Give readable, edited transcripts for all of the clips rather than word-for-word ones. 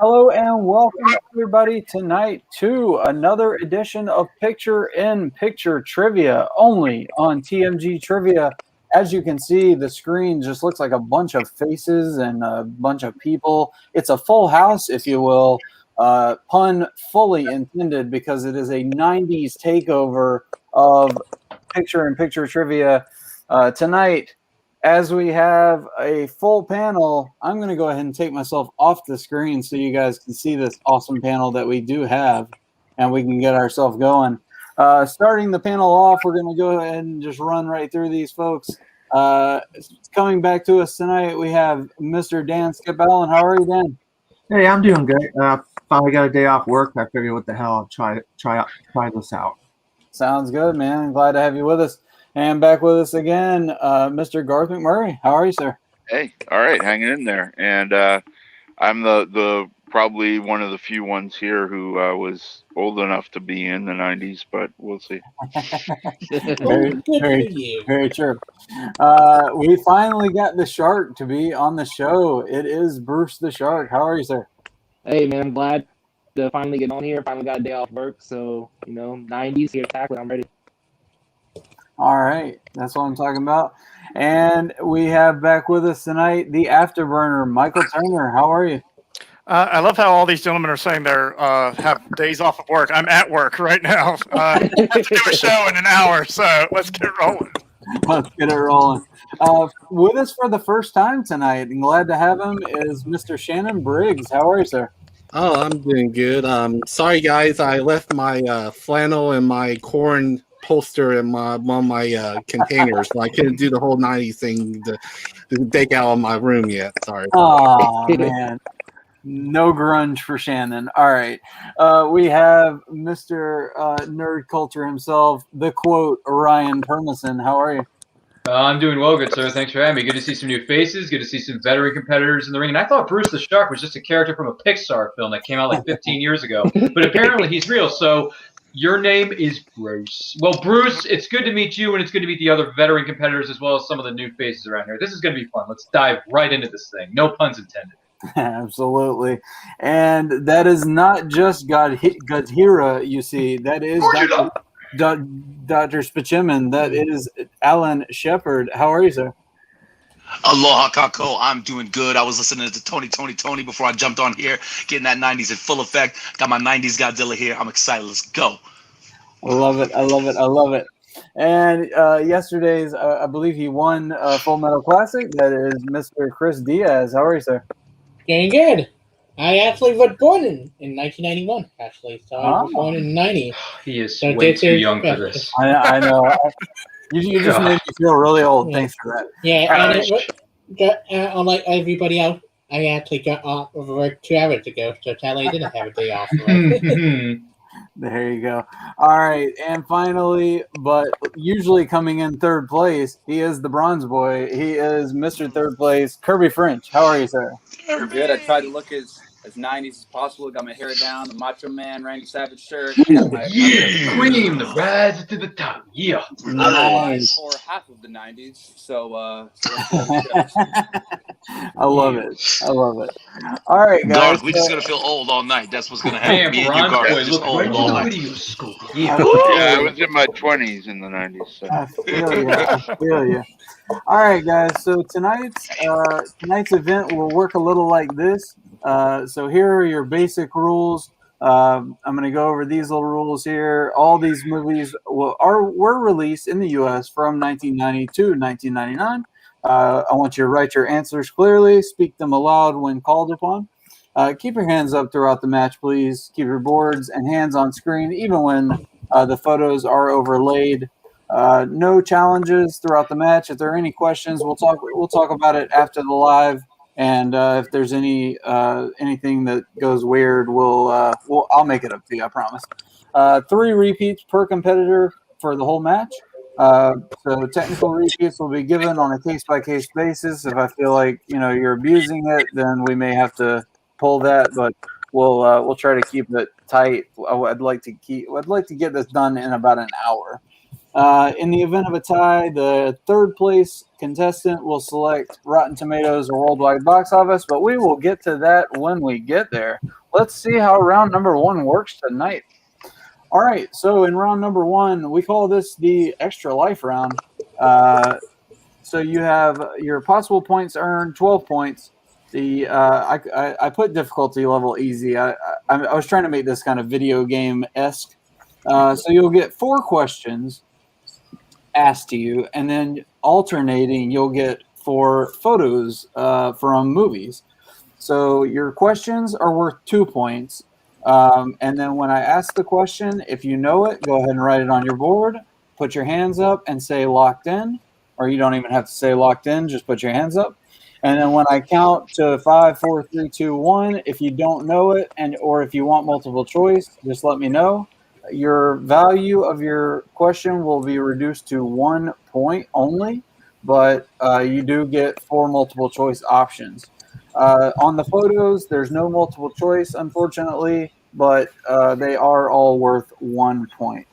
Hello and welcome everybody tonight to another edition of Picture in Picture Trivia, only on TMG Trivia. As you can see, the screen just looks like a bunch of faces and a bunch of people. It's a full house, if you will. Pun fully intended, because it is a 90s takeover of Picture in Picture Trivia. Tonight, as we have a full panel, I'm going to go ahead and take myself off the screen so you guys can see this awesome panel that we do have, and we can get ourselves going. Starting the panel off, we're going to go ahead and just run right through these folks. Coming back to us tonight, we have Mr. Dan Skip Allen. How are you, Dan? Hey, I'm doing good. Finally got a day off work. I figured, what the hell, I'll try this out. Sounds good, man. I'm glad to have you with us. And back with us again, Mr. Garth McMurray. How are you, sir? Hey, all right, hanging in there. And I'm the probably one of the few ones here who was old enough to be in the 90s, but we'll see. Very true. We finally got the Shark to be on the show. It is Bruce the Shark. How are you, sir? Hey, man, I'm glad to finally get on here. Finally got a day off work. So, 90s here, tackle. I'm ready. All right. That's what I'm talking about. And we have back with us tonight the Afterburner, Michael Turner. How are you? I love how all these gentlemen are saying they have days off of work. I'm at work right now. I have to do a show in an hour, so let's get rolling. Let's get it rolling. With us for the first time tonight, and glad to have him, is Mr. Shannon Briggs. How are you, sir? Oh, I'm doing good. Sorry, guys. I left my flannel and my corn poster in one of my containers, so I couldn't do the whole 90s thing to take out of my room yet. Sorry. Oh, man. No grunge for Shannon. All right. We have Mr. Nerd Culture himself, the quote, Ryan Permison. How are you? I'm doing well, good sir. Thanks for having me. Good to see some new faces. Good to see some veteran competitors in the ring. And I thought Bruce the Shark was just a character from a Pixar film that came out like 15 years ago. But apparently he's real. So your name is Bruce. Well, Bruce, it's good to meet you, and it's good to meet the other veteran competitors as well as some of the new faces around here. This is going to be fun. Let's dive right into this thing. No puns intended. Absolutely. And that is not just Godzilla, you see. That is Dr. Spachiman. That is Alan Shepard. How are you, sir? Aloha Kako, I'm doing good. I was listening to Tony before I jumped on here, getting that 90s in full effect. Got my 90s Godzilla here. I'm excited. Let's go. I love it. And yesterday's, I believe he won Full Metal Classic. That is Mr. Chris Diaz. How are you, sir? Doing good. I actually was born in 1991, actually. So I was born in 90. He is way too young for this. I know. You just made me feel really old. Yeah. Thanks for that. Yeah, and unlike everybody else, I actually got off of work 2 hours ago, so Tally didn't have a day off. Right? There you go. All right, and finally, but usually coming in third place, he is the bronze boy. He is Mr. Third Place, Kirby French. How are you, sir? I'm good. I tried to look as 90s as possible. Got my hair down, the Macho Man, Randy Savage shirt. Cream, the rise to the top. Yeah. Nice. For half of the 90s, so I love it. All right, guys. Garth, we're just gonna feel old all night. That's what's gonna happen. Me and you, Garth, boy, just old all night. Yeah, I was in my 20s in the 90s. So. I feel you. All right, guys. So tonight's event will work a little like this. So here are your basic rules. I'm going to go over these little rules here. All these movies were released in the U.S. from 1990 to 1999. I want you to write your answers clearly, speak them aloud when called upon. Keep your hands up throughout the match, please. Keep your boards and hands on screen, even when the photos are overlaid. No challenges throughout the match. If there are any questions, we'll talk about it after the live. And if there's anything that goes weird, I'll make it up to you. I promise. 3 repeats per competitor for the whole match. So technical repeats will be given on a case-by-case basis. If I feel like you're abusing it, then we may have to pull that. But we'll try to keep it tight. I'd like to get this done in about an hour. In the event of a tie, the third place contestant will select Rotten Tomatoes or Worldwide Box Office, but we will get to that when we get there. Let's see how round number 1 works tonight. All right, so in round number 1, we call this the Extra Life round. So you have your possible points earned, 12 points. I put difficulty level easy. I was trying to make this kind of video game-esque. So you'll get 4 questions asked to you, and then alternating, you'll get 4 photos from movies. So your questions are worth 2 points. And then when I ask the question, if you know it, go ahead and write it on your board, put your hands up and say locked in, or you don't even have to say locked in, just put your hands up. And then when I count to 5, 4, 3, 2, 1, if you don't know it, or if you want multiple choice, just let me know. Your value of your question will be reduced to 1 point only, but you do get 4 multiple choice options. On the photos, there's no multiple choice, unfortunately, but they are all worth 1 point.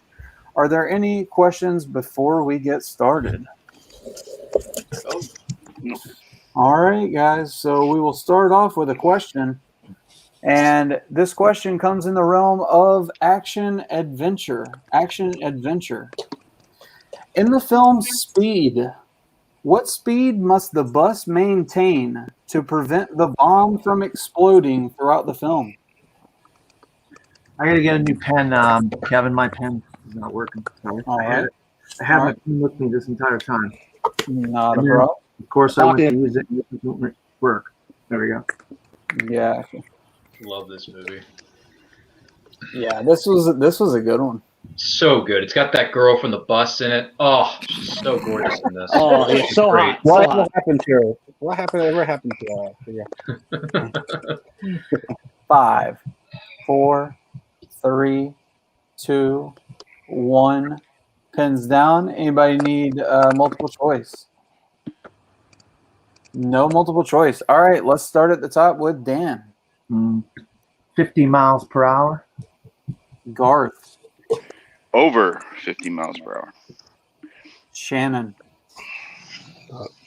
Are there any questions before we get started? All right, guys. So we will start off with a question. And this question comes in the realm of action adventure. Action adventure. In the film Speed, what speed must the bus maintain to prevent the bomb from exploding throughout the film? I gotta get a new pen, Kevin. My pen is not working. Sorry. All right. I had All my right. pen with me this entire time. Not a And then, problem. Of course, I went to use it and it didn't work. There we go. Yeah. Love this movie. Yeah, this was a good one. So good. It's got that girl from the bus in it. Oh, she's so gorgeous in this. Oh, yeah, She's so great. hot. So What hot. happened to her? What happened? Ever happened to her? Yeah. 5, 4, 3, 2, 1. Pins down. Anybody need multiple choice? No multiple choice. All right, let's start at the top with Dan. 50 miles per hour. Garth. Over 50 miles per hour. Shannon.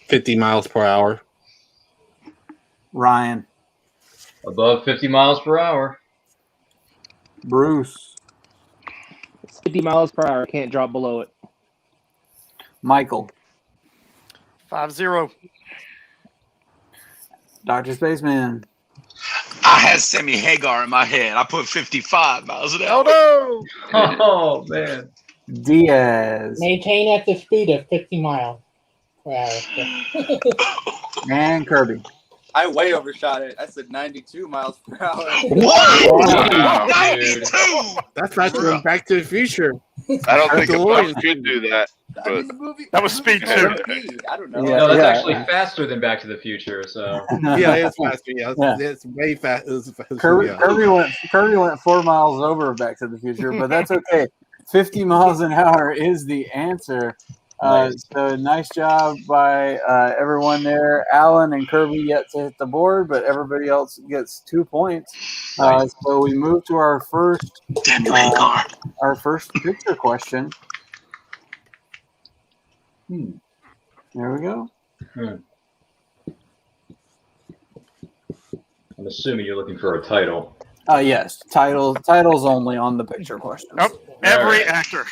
50 miles per hour. Ryan. Above 50 miles per hour. Bruce. 50 miles per hour. Can't drop below it. Michael. 50. Dr. Spaceman. I had Sammy Hagar in my head. I put 55 miles an hour. Oh Oh, man. Diaz. Maintain at the speed of 50 miles per hour. And Kirby. I way overshot it. I said 92 miles per hour. Wow, dude. 92! That's faster than Back to the Future. I don't think a DeLorean. bus could do that. I But mean, the movie. That was Speed 2. Speed. I don't know. Yeah. No, that's actually faster than Back to the Future. So Yeah, it's faster. Yeah, Yeah. it's way fast. Kirby, Yeah. Kirby went 4 miles over Back to the Future, but that's okay. 50 miles an hour is the answer. Nice. So nice job by everyone there. Alan and Kirby yet to hit the board, but everybody else gets 2 points. So we move to our first Damn you, Hagar. our first picture question. There we go. I'm assuming you're looking for a title. Yes, titles only on the picture questions. Nope. Every actor.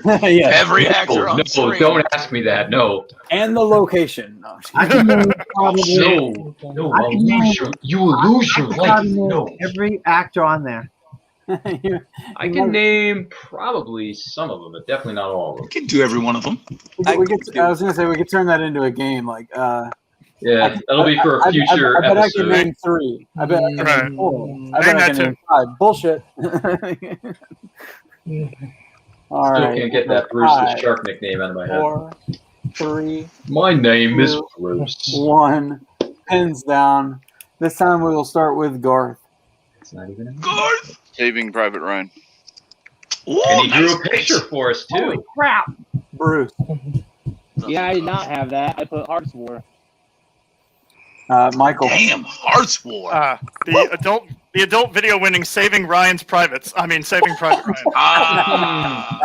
Yeah, Every actor on No, screen. don't ask me that. No. and the location. No, I'm just I kidding. can name probably, No, I can name- you will lose your I life. can name No. every actor on there. I can name probably some of them, but definitely not all of them. You can do every one of them. I was gonna say we could turn that into a game. Like, Yeah, that'll be for a future I bet I episode. can name 3. I bet I can Right. name 4. I Name bet I that can too. name 5. Bullshit. All Still right. can't get that Bruce the 5, Shark nickname out of my head. 4, 3, My name is 2, Bruce. 1. Pins down. This time we will start with Garth. It's not even. Garth. Saving Private Ryan. Ooh, And he drew nice a picture pitch. for us too. Crap. Bruce. Yeah, I did not have that. I put Hearts War. Michael. Damn, Hearts War. The adult The adult video winning Saving Ryan's Privates. I mean, Saving Private Ryan.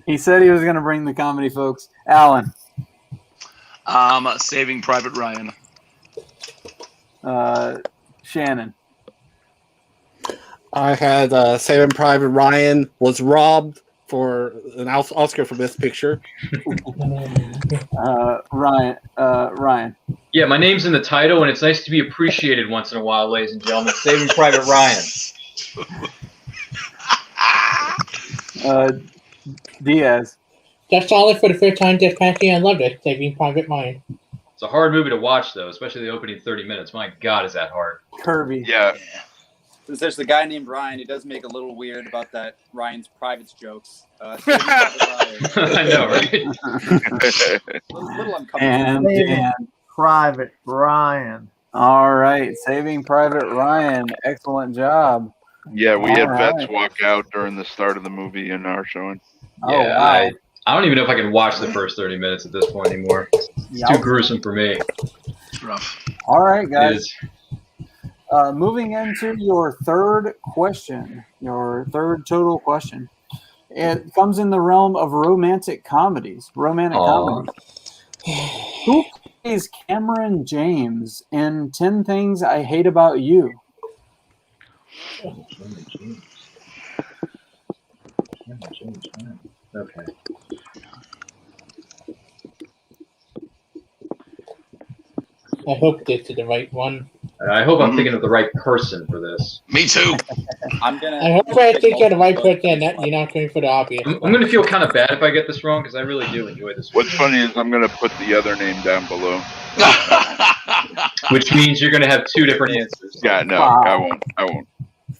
He said he was going to bring the comedy, folks. Alan. Saving Private Ryan. Shannon. I had Saving Private Ryan was robbed for an Oscar for Best Picture. Ryan. Yeah, my name's in the title, and it's nice to be appreciated once in a while, ladies and gentlemen. Saving Private Ryan. Diaz. Just saw it for the first time this past year and loved it. Saving Private Ryan. It's a hard movie to watch, though, especially the opening 30 minutes. My God, is that hard. Kirby. Yeah. Since there's the guy named Ryan, he does make a little weird about that Ryan's Privates jokes. I know, right? little uncomfortable. And Dan. Private Ryan. All right. Saving Private Ryan. Excellent job. Yeah, we had All vets right. walk out during the start of the movie in our showing. Yeah, wow. I don't even know if I can watch the first 30 minutes at this point anymore. It's too gruesome for me. It's rough. All right, It guys. is. Moving into your third question, your third total question. It comes in the realm of romantic comedies. Comedies. Who plays Cameron James in 10 Things I Hate About You? Okay. I hope this is the right one. I hope I'm thinking of the right person for this. Me too. I hope I think you're the right person and that you're not going for the obvious. I'm going to feel kind of bad if I get this wrong because I really do enjoy this. What's funny is I'm going to put the other name down below. Which means you're going to have two different answers. Yeah, no, I won't.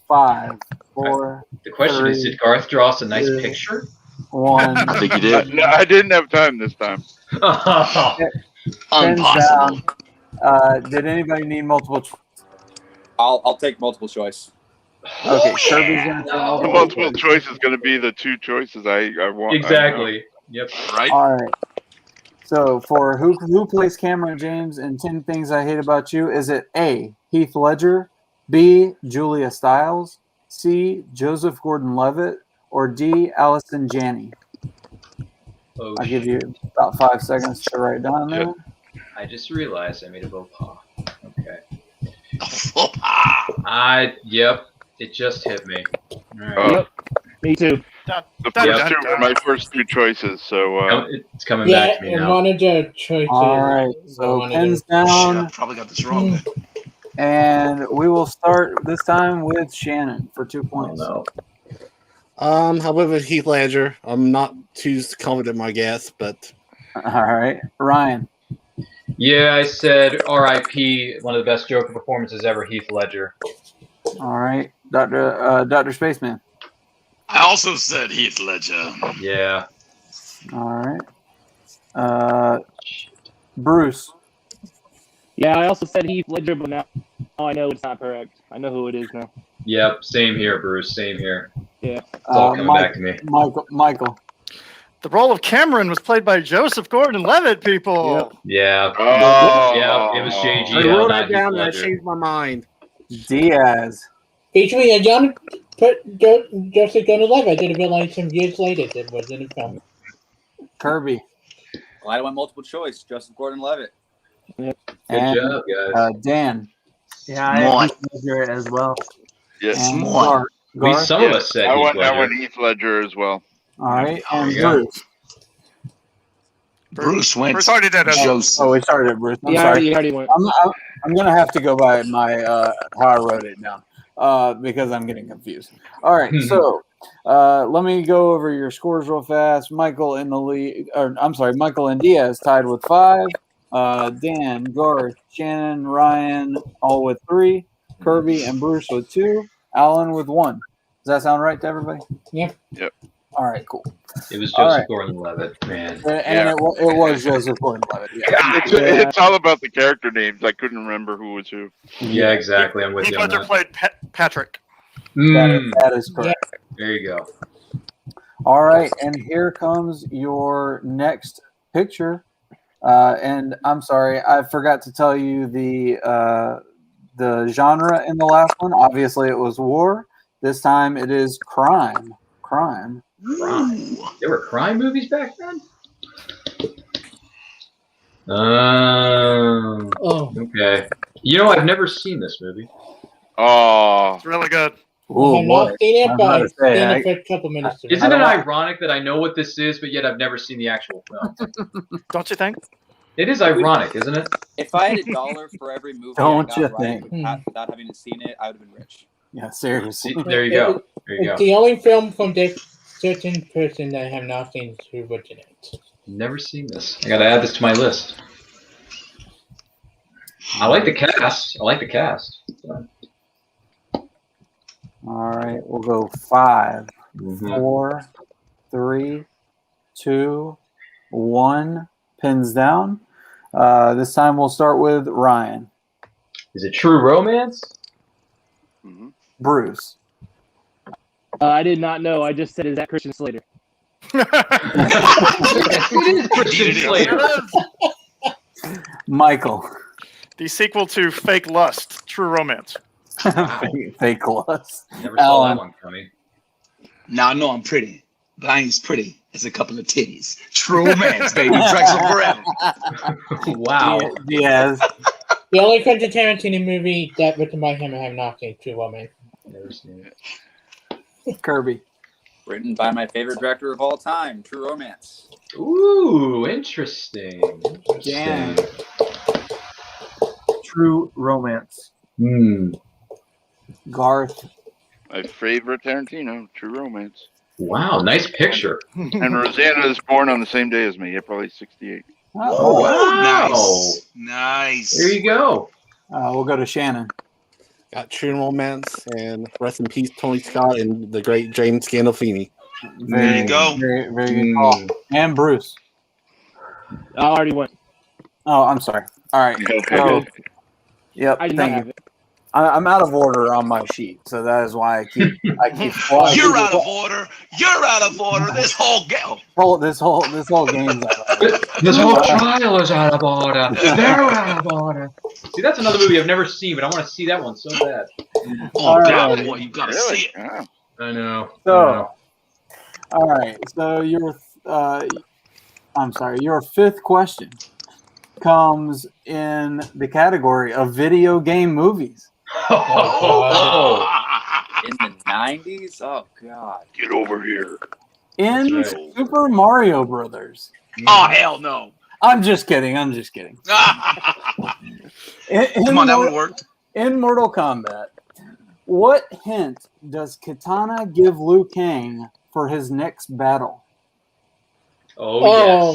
5, 4. The question is, did Garth draw us a nice picture? 1. I think you did. No, I didn't have time this time. Impossible. Did anybody need multiple choice? I'll take multiple choice. Okay, Kirby's going to The multiple choice is going to be the two choices I want. Exactly. Yep. Right? All right. So for who plays Cameron James in 10 Things I Hate About You, is it A, Heath Ledger, B, Julia Stiles, C, Joseph Gordon-Levitt, or D, Allison Janney? Oh, I'll give you about 5 seconds to write down there. I just realized I made a faux pas. Okay. Ah. Yep. It just hit me. All right. Oh. Me too. The first two were my first two choices, so it's coming back to me now. One of the choices. All right, so pens down. I probably got this wrong. And we will start this time with Shannon for 2 points. Oh, I went with Heath Ledger. I'm not too confident in my guess, but All right, Ryan. Yeah, I said R.I.P. One of the best Joker performances ever, Heath Ledger. All right, Dr. Spaceman. I also said Heath Ledger. Yeah. All right, Bruce. Yeah, I also said Heath Ledger, but now I know it's not correct. I know who it is now. Yep. Same here, Bruce. Same here. Yeah. It's all coming back to me. Michael. The role of Cameron was played by Joseph Gordon-Levitt, people. Yeah. Oh. Yeah, it was JG. I wrote that not down Heath and I Ledger. changed my mind. Diaz. Between a young Joseph Gordon-Levitt, I didn't realize some years later it was in the film. Kirby. Glad I went multiple choice. Joseph Gordon-Levitt. Yep. Good job, guys. Dan. Yeah, I have Heath Ledger as well. yes. And Smart. Some of us said I Heath went Ledger. Heath Ledger as well. All right, and you go. Bruce. Bruce went Bruce already did it. Joseph. Oh, we started at Bruce. I'm Yeah, sorry. he already went. I'm gonna have to go by my how I wrote it down because I'm getting confused. All right, so let me go over your scores real fast. Michael in the lead, or I'm sorry, Michael and Diaz tied with 5. Dan, Garth, Shannon, Ryan all with 3. Kirby and Bruce with 2. Alan with 1. Does that sound right to everybody? Yeah. Yep. All right, cool. It was All Joseph right. Gordon-Levitt, man. And it was Joseph Gordon-Levitt. Yeah. It's all about the character names. I couldn't remember who was who. Yeah, exactly. I'm with Heath you on Ledger that. played Patrick. That is correct. There you go. All right, and here comes your next picture. And I'm sorry, I forgot to tell you the genre in the last one. Obviously, it was war. This time, it is crime. Crime. Crime. There were crime movies back then? Okay. You know, I've never seen this movie. Oh, It's really good. I have not seen it, I'm but about I've to say, seen it for a couple minutes. Isn't it ironic that I know what this is, but yet I've never seen the actual film? Don't you think? It is ironic, isn't it? If I had $1 for every movie Don't I you got right think? without having seen it, I would have been rich. Yeah, seriously. There you go. There you It's go. the only film from this certain person that I have not seen who was in it. Never seen this. I gotta add this to my list. I like the cast. All right, we'll go 5, Mm-hmm. 4, 3, 2, 1. Pins down. This time we'll start with Ryan. Is it True Romance? Mhm. Bruce. I did not know. I just said, is that Christian Slater? It is Christian Slater. Michael. The sequel to Fake Lust, True Romance. Fake lust. Never saw that one coming. Now I know I'm pretty, but I ain't as pretty as a couple of titties. True romance, baby. Drexel forever. Wow. Diaz. The only Quentin Tarantino movie that written by him I have not seen, True Romance. Never seen it. Kirby. Written by my favorite director of all time, True Romance. Ooh, interesting. Dan. True Romance. Garth. My favorite Tarantino, True Romance. Wow, nice picture. And Rosanna is born on the same day as me, April 68. Oh, wow. Nice. There you go. We'll go to Shannon. Got True Romance and rest in peace, Tony Scott and the great James Gandolfini. There you go. Very, very good call. And Bruce. I already went. Oh, I'm sorry. All right. So, yep. I did not Thank have you. it. I'm out of order on my sheet, so that is why I keep. You're out of order. You're out of order. This whole game. This whole game's out of order. This whole trial is out of order. They're out of order. See, that's another movie I've never seen, but I want to see that one so bad. Oh, God, boy, you gotta see it. Yeah. I know. So, all right. So your fifth question comes in the category of video game movies. In the 90s? Oh, God. Get over here. In That's right. Super Mario Brothers. Oh, hell no. I'm just kidding. Come on, that would have worked. In Mortal Kombat, what hint does Katana give Liu Kang for his next battle? Oh,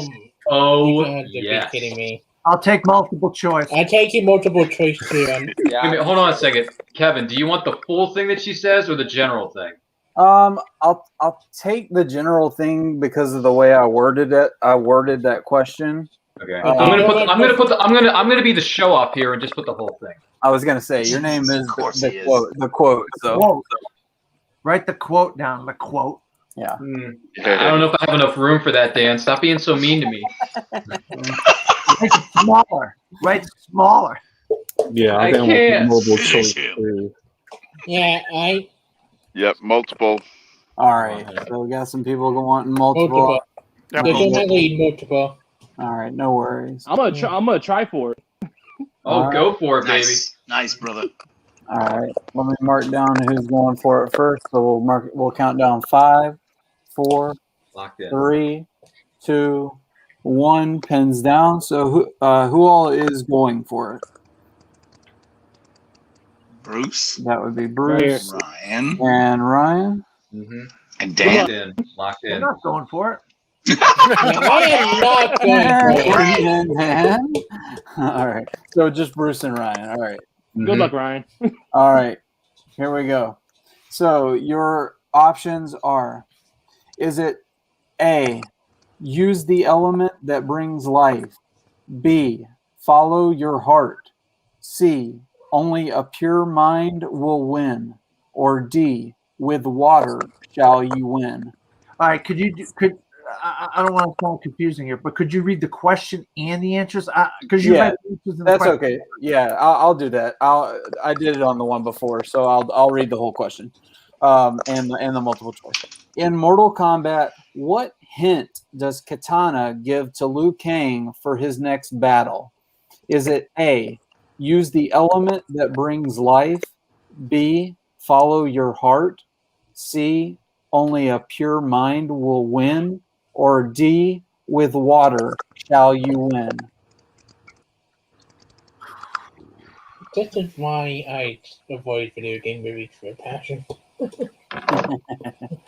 yes. You Oh, have to yes. be kidding me. I'll take multiple choice. I'm taking multiple choice too. Wait a minute, hold on a second. Kevin, do you want the full thing that she says or the general thing? I'll take the general thing because of the way I worded it. I worded that question. Okay. I'm gonna be the show off here and just put the whole thing. I was gonna say your name is the quote. The quote. So Quote. Write the quote down. The quote. yeah. I don't know if I have enough room for that, Dan. Stop being so mean to me. Write it smaller. Write it smaller. Yeah, I think can't. mobile Finish choice him. too. Yeah, Yep, multiple. All right. So we got some people wanting multiple. multiple. Yeah, There's only multiple. All right. No worries. I'm gonna try for it. Oh, go for it, baby. Nice. Nice, brother. All right. Let me mark down who's going for it first. So we'll count down 5, 4, Locked in. 3, 2, 1. Pins down. So who all is going for it? Bruce. That would be Bruce Ryan. and Ryan. Mm-hmm. And Locked Dan. in. Locked I'm in. not going for it. I am not going for it. All right. So just Bruce and Ryan. All right. Good luck, Ryan. All right. Here we go. So your options are: is it A, use the element that brings life; B, follow your heart; C, only a pure mind will win; or D, with water shall you win? All right. I don't want to sound confusing here, but could you read the question and the answers? Because you Yeah, had answers in the That's question. okay. Yeah, I'll do that. I did it on the one before, so I'll read the whole question, and the multiple choice. In Mortal Kombat, what hint does Katana give to Liu Kang for his next battle? Is it A, use the element that brings life, B, follow your heart, C, only a pure mind will win, or D, with water shall you win? This is why I avoid video game movies for a passion.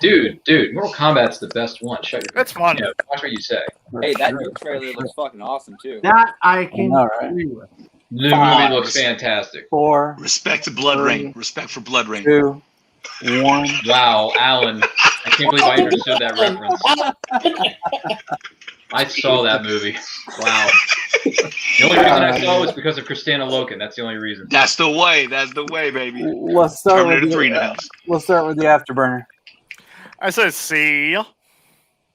Dude, Mortal Kombat's the best one. Shut your It's fun. Yeah, watch what you say. Hey, that new trailer looks fucking awesome too. That I can know, right? agree with. New Five. movie looks fantastic. 4, Respect to Blood Three. Rain. Respect for Blood Rain. 2, 1. Wow, Alan. I can't believe I understood that reference. I saw that movie. Wow. The only reason I saw it was because of Christina Loken. That's the only reason. That's the way. That's the way, baby. Let's start with Terminator 3 in the the, house. we'll start with the afterburner. I said C. All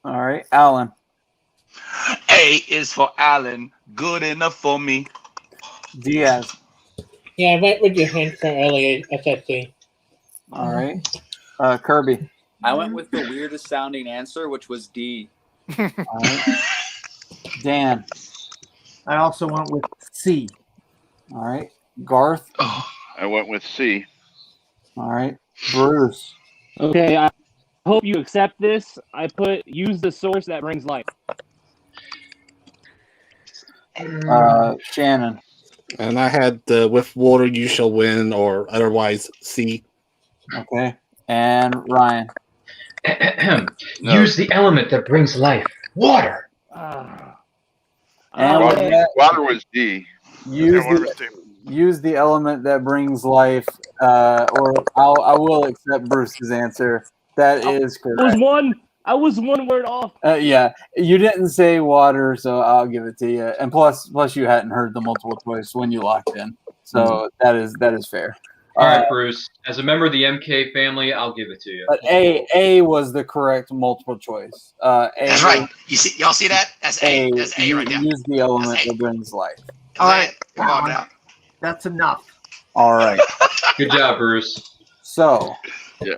right, Alan. A is for Alan. Good enough for me. Diaz. Yeah, I went with your hint from earlier, SSC. All right. Kirby. I went with the weirdest sounding answer, which was D. All right. Dan. I also went with C. All right. Garth. I went with C. All right. Bruce. Okay, I hope you accept this. I put use the source that brings life. Shannon. And I had with water you shall win, or otherwise C. Okay. And Ryan. Use the element that brings life. Water. And with that, Water was D. use Yeah, water was D. use the element that brings life, or I will accept Bruce's answer. That is correct. I was one word off. Yeah, you didn't say water, so I'll give it to you. And plus you hadn't heard the multiple choice when you locked in, so that is fair. All right, Bruce. As a member of the MK family, I'll give it to you. But A was the correct multiple choice. A, That's right. You see, y'all see that? That's A. A, That's A right there. use the element That's A. that brings life. All right, Come on now. That's enough. All right. Good job, Bruce. So, Yeah.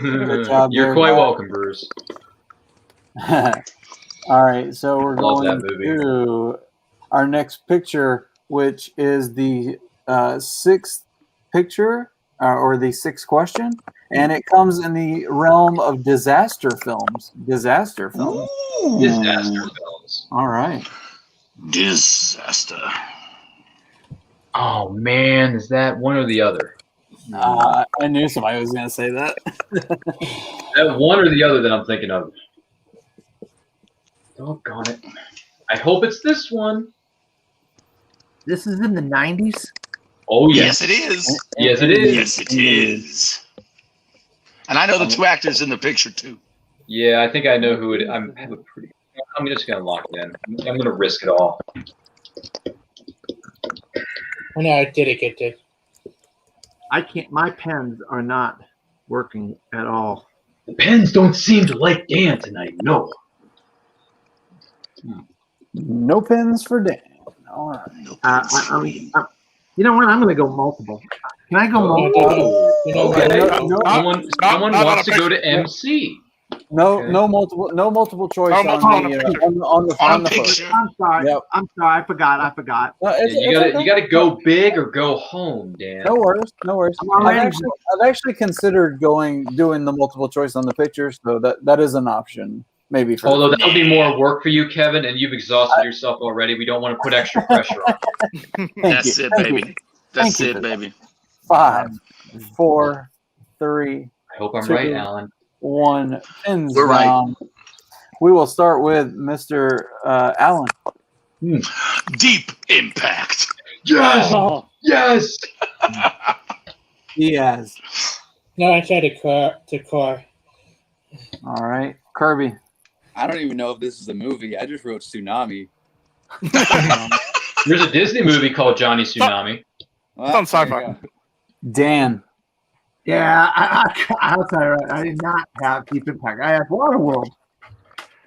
good job. You're there, quite guys. welcome, Bruce. All right, so we're Love going that movie. to our next picture, which is the sixth picture or the sixth question, and it comes in the realm of disaster films. Disaster films. Disaster films. All right. Disaster. Oh man, is that one or the other? I knew somebody was going to say that. That one or the other that I'm thinking of. Doggone it. I hope it's this one. This is in the 90s? Oh, yes. Yes, it is. Yes, it is. Yes, it is. And I know the two actors in the picture, too. Yeah, I think I know who it is. I'm just going to lock it in. I'm going to risk it all. Oh, no, I did get this. I can't. My pens are not working at all. The pens don't seem to like Dan tonight. No. No pins for Dan. All right. You know what? I'm going to go multiple. Can I go multiple? Okay. No, Someone wants to go to MC. No multiple choice No multiple on the picture. photo. I'm sorry. Yep. I'm sorry. I forgot. No, You got to go big or go home, Dan. No worries. I've actually considered doing the multiple choice on the picture, so that is an option maybe. For Although that would be more work for you, Kevin, and you've exhausted yourself already. We don't want to put extra pressure on you. That's it, baby. That's it, baby. 5, 4, 3. I hope I'm 2, right, Alan. 1. Pins We're right. down. We will start with Mr. Allen. Deep impact. Yes! Oh, Yes! Diaz. No, I said the car. All right. Kirby. I don't even know if this is a movie. I just wrote Tsunami. There's a Disney movie called Johnny Tsunami. Well, It's on there sci-fi. you go. Dan. Yeah, I'll tell you right. I did not have Deep Impact. I had Waterworld.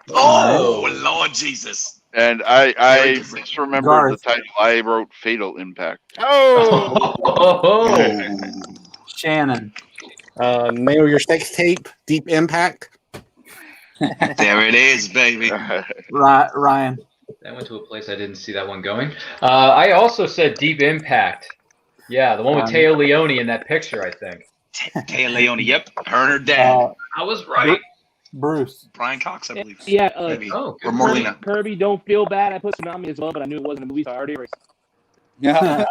Oh, Lord Jesus. And Very I different. misremembered Garth. the title. I wrote Fatal Impact. Oh, Oh. Shannon. Mail your sex tape. Deep Impact. There it is, baby. Ryan. That went to a place I didn't see that one going. I also said Deep Impact. Yeah, the one with Taya Leone in that picture, I think. Taya Leone, yep. Her and her dad. I was right. Bruce. Brian Cox, I believe. Yeah, Maybe. Oh, Or Morlina. Kirby, don't feel bad. I put Tsunami as well, but I knew it wasn't a movie, so I already erased Yeah.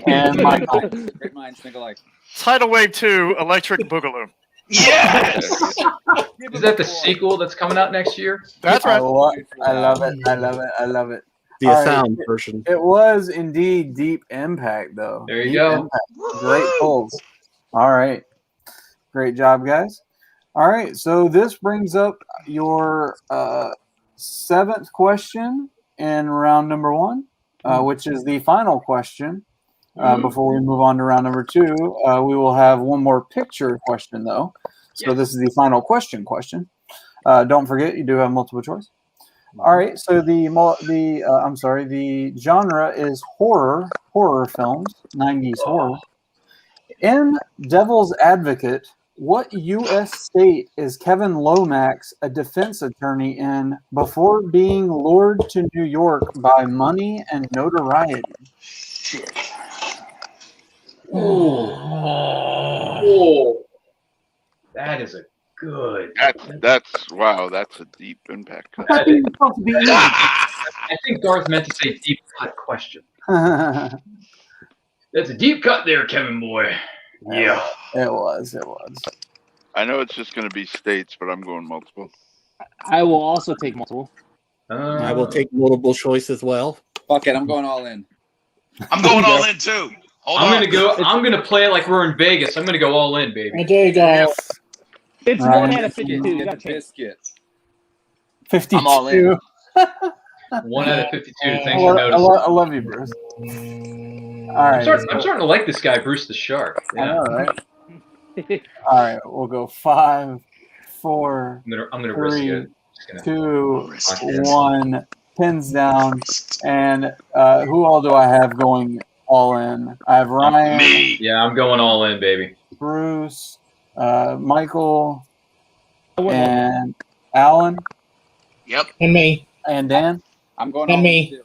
And Michael. Great minds think alike. Tidal Wave 2, Electric Boogaloo. Yes! Is that the sequel that's coming out next year? That's I right. love it. I love it. The All right. sound version. It was indeed Deep Impact, though. There you Deep go. Impact. Great pulls. All right. Great job, guys. All right. So this brings up your seventh question in round number one, which is the final question. Before we move on to round number two, we will have one more picture question, though. So this is the final question. Don't forget, you do have multiple choice. All right. So the genre is horror films, 90s horror. In Devil's Advocate, what U.S. state is Kevin Lomax a defense attorney in before being lured to New York by money and notoriety? Oh, that is a good. That's wow. That's a deep impact. I think Garth meant to say deep cut question. That's a deep cut there, Kevin boy. Yeah. It was. I know it's just going to be states, but I'm going multiple. I will also take multiple. I will take multiple choice as well. Fuck it, I'm going all in. I'm going all in too. I'm gonna play it like we're in Vegas. I'm gonna go all in, baby. There you go. It's Ryan. 1 out of 52. You Get gotta the change. biscuit. 52. I'm all in. 1 out of 52. Thanks I for noticing. love you, Bruce. All I'm right. starting to like this guy, Bruce the Shark. I Yeah. know, right? All right. We'll go 5, 4, I'm gonna risk 3, it. 2, 1. Pins down. And who all do I have going all in? I have Ryan. Me. Yeah, I'm going all in, baby. Bruce, Michael, and Alan. Yep. And me. And Dan. I'm going And all me. in too.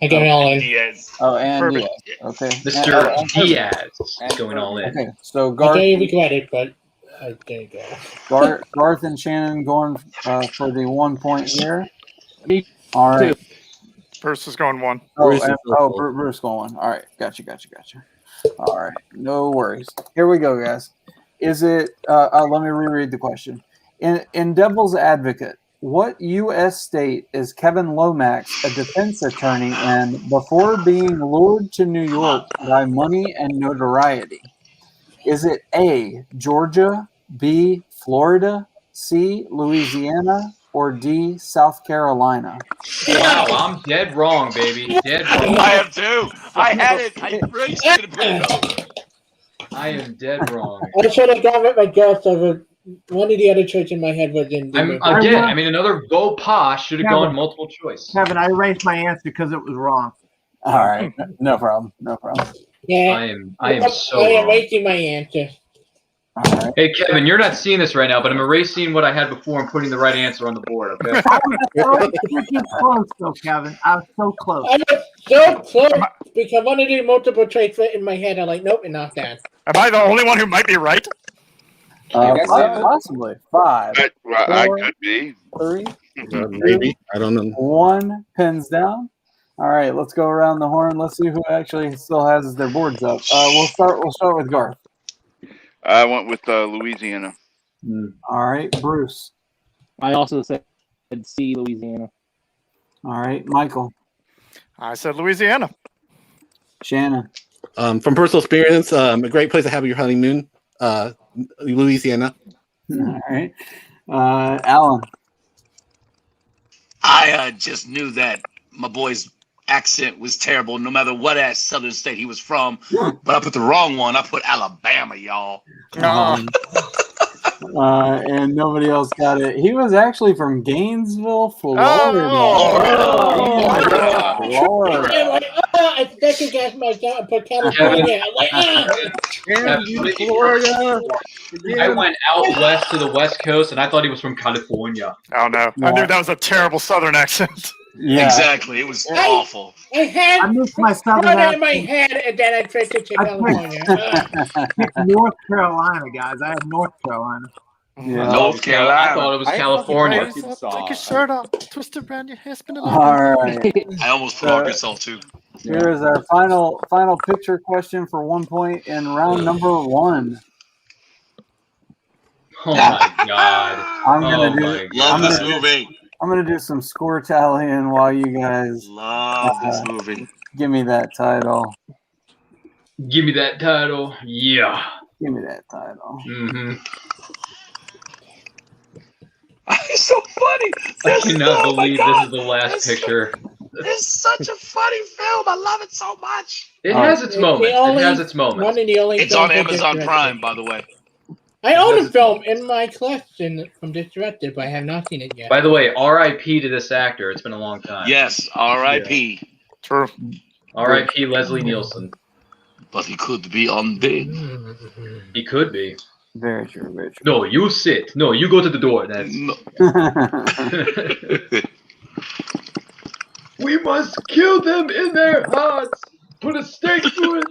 I go all in. Diaz. Oh, and Perfect. Diaz. Okay. Mr. And Diaz is going all in. Okay. So I Garth, do regret it, but there you go. Garth and Shannon going for the 1 point here. Me All right. Bruce is going 1. Bruce is purple. Bruce going. All right. Gotcha. All right. No worries. Here we go, guys. Is it? Let me reread the question. In Devil's Advocate, what U.S. state is Kevin Lomax a defense attorney in before being lured to New York by money and notoriety? Is it A, Georgia, B, Florida, C, Louisiana, or D, South Carolina? Wow, I'm dead wrong, baby. Dead wrong. I am too. I had it. I really should have put it up. I am dead wrong. I should have gone with my guess of one of the other choices in my head was in. Another go posh should have Kevin. gone multiple choice. Kevin, I erased my answer because it was wrong. All right. No problem. Yeah. I am so I am wrong. making my answer. All right. Hey, Kevin, you're not seeing this right now, but I'm erasing what I had before and putting the right answer on the board, okay? I was so freaking close, though, Kevin. I was so close. I was so close because I wanted to do multiple choice in my head. I'm like, nope, and not that. Am I the only one who might be right? Possibly. 5, I could be. 3, Maybe. I don't know. 1. Pins down. All right. Let's go around the horn. Let's see who actually still has their boards up. We'll start with Garth. I went with Louisiana. All right, Bruce. I also said C, Louisiana. All right, Michael. I said Louisiana. Shannon. From personal experience, a great place to have your honeymoon, Louisiana. All right, Alan. I just knew that my boy's accent was terrible no matter what ass southern state he was from, but I put the wrong one. I put Alabama, y'all. No. And nobody else got it. He was actually from Gainesville, Florida. Florida. I'm like, I second guess myself for California. I'm like, Florida. I went out west to the West Coast, and I thought he was from California. Oh no! I knew that was a terrible Southern accent. Yeah. Exactly. It was awful. I had missed my southern Florida in my accent. head, and then I tried to California. North Carolina, guys. I have North Carolina. Yeah. North I Carolina. thought it was I California. fucking Take your shirt off, twist it around your hair, spin it All right. I almost put Arkansas too. Here's our final picture question for 1 point in round number 1. Oh my god! I'm gonna do some score tallying while you guys Love this movie. give me that title. Give me that title. Yeah. Give me that title. Mm-hmm. It's so funny. I cannot believe this is the last picture. It's such a funny film. I love it so much. It has its moments. It has its One moments. of the only It's on films I Amazon directed. Prime, by the way. I own a film in my collection from this director, but I have not seen it yet. By the way, R.I.P. to this actor. It's been a long time. Yes, R.I.P. True. R.I.P. Leslie Nielsen. But he could be undead. He could be. Very true. Very true. No, you sit. No, you go to the door. That's. No. We must kill them in their hearts. Put a stake to it.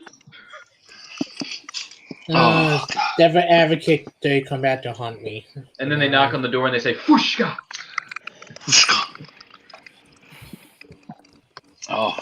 Oh, God. Never advocate they come back to haunt me. And then they knock on the door and they say, "Fushka." Oh,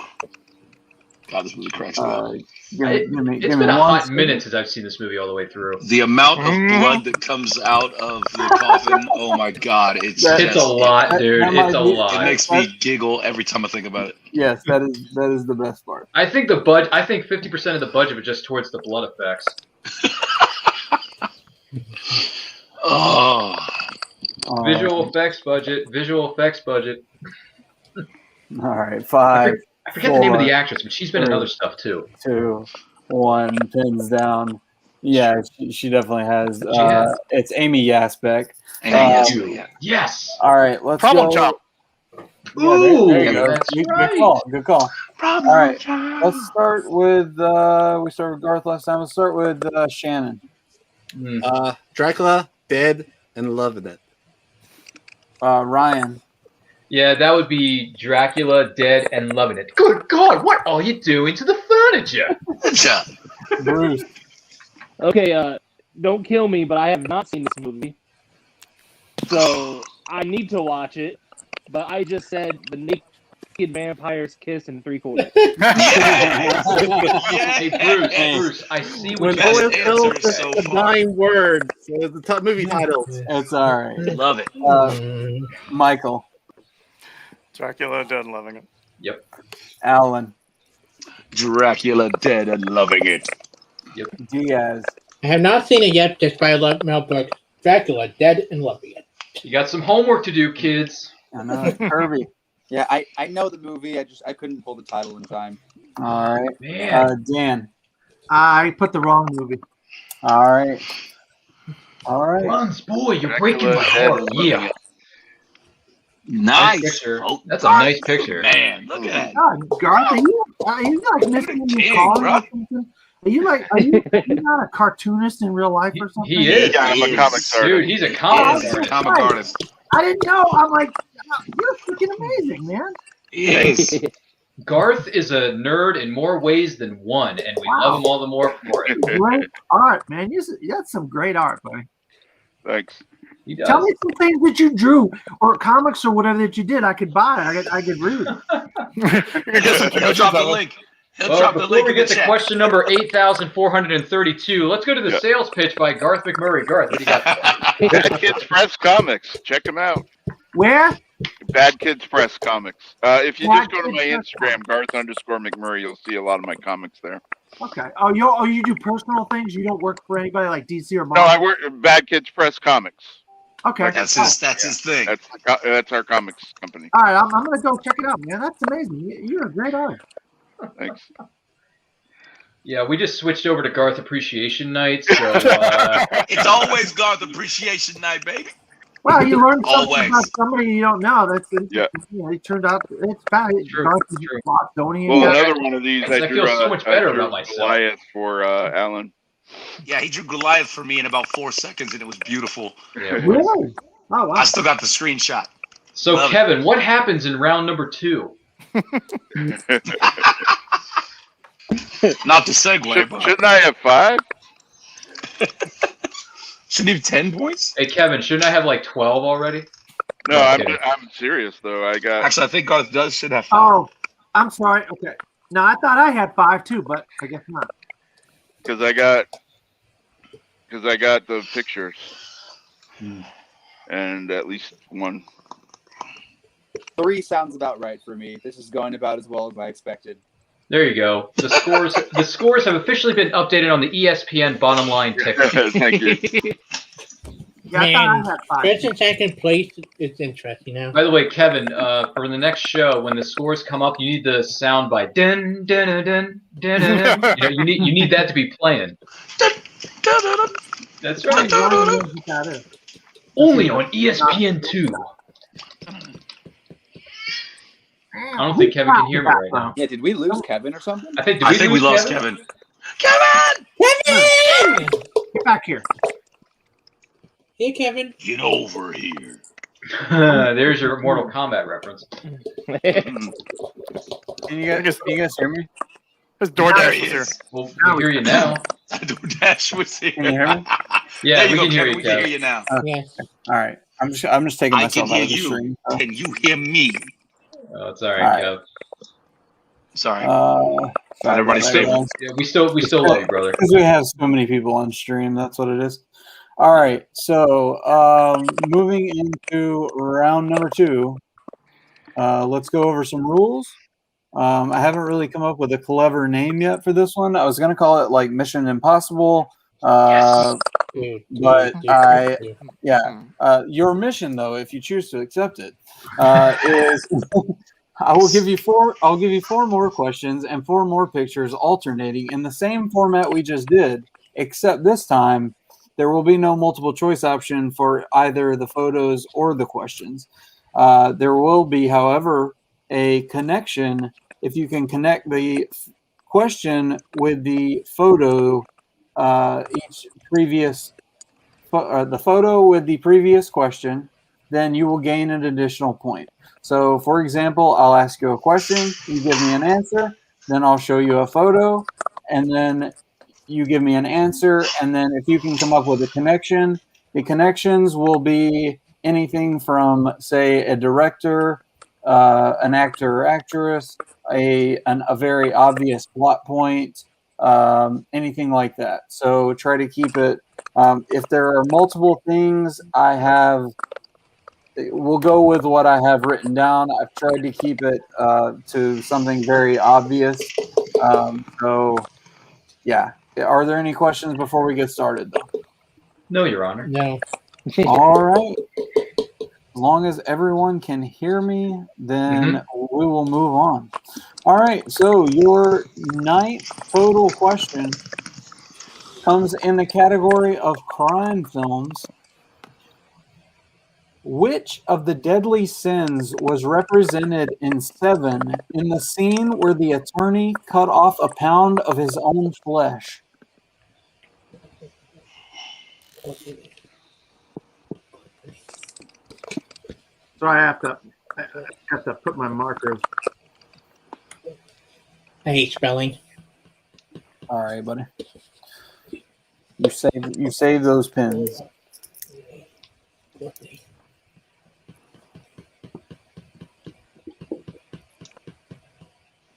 God, this movie cracks me up. It's been a hot minute since I've seen this movie all the way through. The amount of blood that comes out of the coffin, oh my God, it's a lot, dude. It's a lot. It makes me giggle every time I think about it. Yes, that is the best part. I think 50% of the budget was just towards the blood effects. Oh. Visual effects budget. All right, 5. I forget the name of the actress, but she's been in other stuff too. 2, 1, pins down. Yeah, she definitely has. It's Amy Yasbeck. Yes. All right, let's Problem go. Chop. Yeah, there you go. That's Good right. call. Good call. All right, let's start with. We started with Garth last time. Let's start with Shannon. Dracula, Dead, and Loving It. Ryan. Yeah, that would be Dracula, Dead, and Loving It. Good God, what are you doing to the furniture? Bruce. Okay, don't kill me, but I have not seen this movie, so I need to watch it. But I just said the naked vampires kiss in 3/4. Hey, Bruce, I see what When you Owen did. Phillips says the 9 words, the movie titles. It's all right. Love it. Michael. Dracula, Dead, and Loving It. Yep. Alan. Dracula, Dead, and Loving It. Yep. Diaz. I have not seen it yet, just by Mel Brooks. Dracula, Dead and Loving It. You got some homework to do, kids. I know. Kirby. Yeah, I know the movie. I couldn't pull the title in time. All right. Man. Dan. I put the wrong movie. All right. All right. Runs, boy, you're breaking my heart. Yeah. Nice. Picture. Oh, That's a nice picture. Man, look at that. God, Garth, are you like missing in your King, calling bro. or something? Are you not a cartoonist in real life or something? He is. Yeah, I'm a comics artist. Dude, he's a comic He's a artist. comic artist. I didn't know. I'm like, you're freaking amazing, man. Yes. Garth is a nerd in more ways than one, and we love him all the more for it. Great art, man. That's some great art, buddy. Thanks. He does. Tell me some things that you drew or comics or whatever that you did. I could buy it. I could read it. He'll drop the link. Well, before we get to question number 8,432, let's go to the sales pitch by Garth McMurray. Garth, what do you got? Bad Kids Press Comics. Check them out. Where? Bad Kids Press Comics. If you Bad just go to Kids my Press Instagram, Garth_McMurray, you'll see a lot of my comics there. Okay. Oh, you do personal things. You don't work for anybody like DC or No, Marvel. I work at Bad Kids Press Comics. Okay. That's his thing. That's our comics company. All right, I'm gonna go check it out, man. That's amazing. You're a great artist. Thanks. Yeah, we just switched over to Garth Appreciation Night, so It's always Garth Appreciation Night, baby. Well, you learn something Always. about somebody you don't know. That's Yeah. you know, it turned out it's bad. True, Garth it's is true. Bostonian. Well, guy. another one of these I I drew. feel so much better about myself. Goliath for Alan. Yeah, he drew Goliath for me in about 4 seconds, and it was beautiful. Yeah, it was. Really? Oh wow. I still got the screenshot. So, Love it. Kevin, what happens in round number 2? Not to segue, but Shouldn't I have 5? shouldn't he have 10 points? Hey, Kevin, shouldn't I have like 12 already? No, No, I'm kidding. serious though. I got Actually, I think Garth should have 5. Oh, I'm sorry. Okay. No, I thought I had 5 too, but I guess not. because I got the pictures and at least one. 3 sounds about right for me. This is going about as well as I expected. There you go. The scores have officially been updated on the ESPN bottom line ticker. Thank you. Yeah, I thought I had 5. First and second place is interesting now. By the way, Kevin, for the next show, when the scores come up, you need the sound by dun dun dun dun dun dun. You know, you need that to be playing. That's right. Only on ESPN2. I don't think Kevin can hear me right now. Yeah, did we lose Kevin or something? I think I we think we lost Kevin. Kevin! Kevin! Get back here. Hey, Kevin. Get over here. There's your Mortal Kombat reference. Can you guys hear me? This There DoorDash he is here. is. Well, we hear you now. Dash was here. Can you hear me? Yeah, there you we go, can hear Kevin. you, We can hear Kevin. you now. Yes. All right. I'm just taking I can myself hear out of the you. stream. Can you hear me? Oh, it's all right, All right. Kev. Sorry. Not everybody's stable. Yeah, we still love you, brother. Because we have so many people on stream. That's what it is. All right. So moving into round number 2, let's go over some rules. I haven't really come up with a clever name yet for this one. I was going to call it like Mission Impossible. But your mission, though, if you choose to accept it, is I will give you 4. I'll give you 4 more questions and 4 more pictures, alternating in the same format we just did, except this time there will be no multiple choice option for either the photos or the questions. There will be, however, a connection if you can connect the question with the photo. Each previous the photo with the previous question, then you will gain an additional point. So, for example, I'll ask you a question, you give me an answer, then I'll show you a photo, and then you give me an answer, and then if you can come up with a connection, the connections will be anything from, say, a director, an actor or actress, a very obvious plot point, anything like that. So try to keep it. If there are multiple things, we'll go with what I have written down. I've tried to keep it to something very obvious. So, yeah. Are there any questions before we get started, though? No, Your Honor. No. All right. As long as everyone can hear me, then we will move on. All right. So your 9th total question comes in the category of crime films. Which of the deadly sins was represented in Seven in the scene where the attorney cut off a pound of his own flesh? So I have to put my markers. I hate spelling. All right, buddy. You save those pins.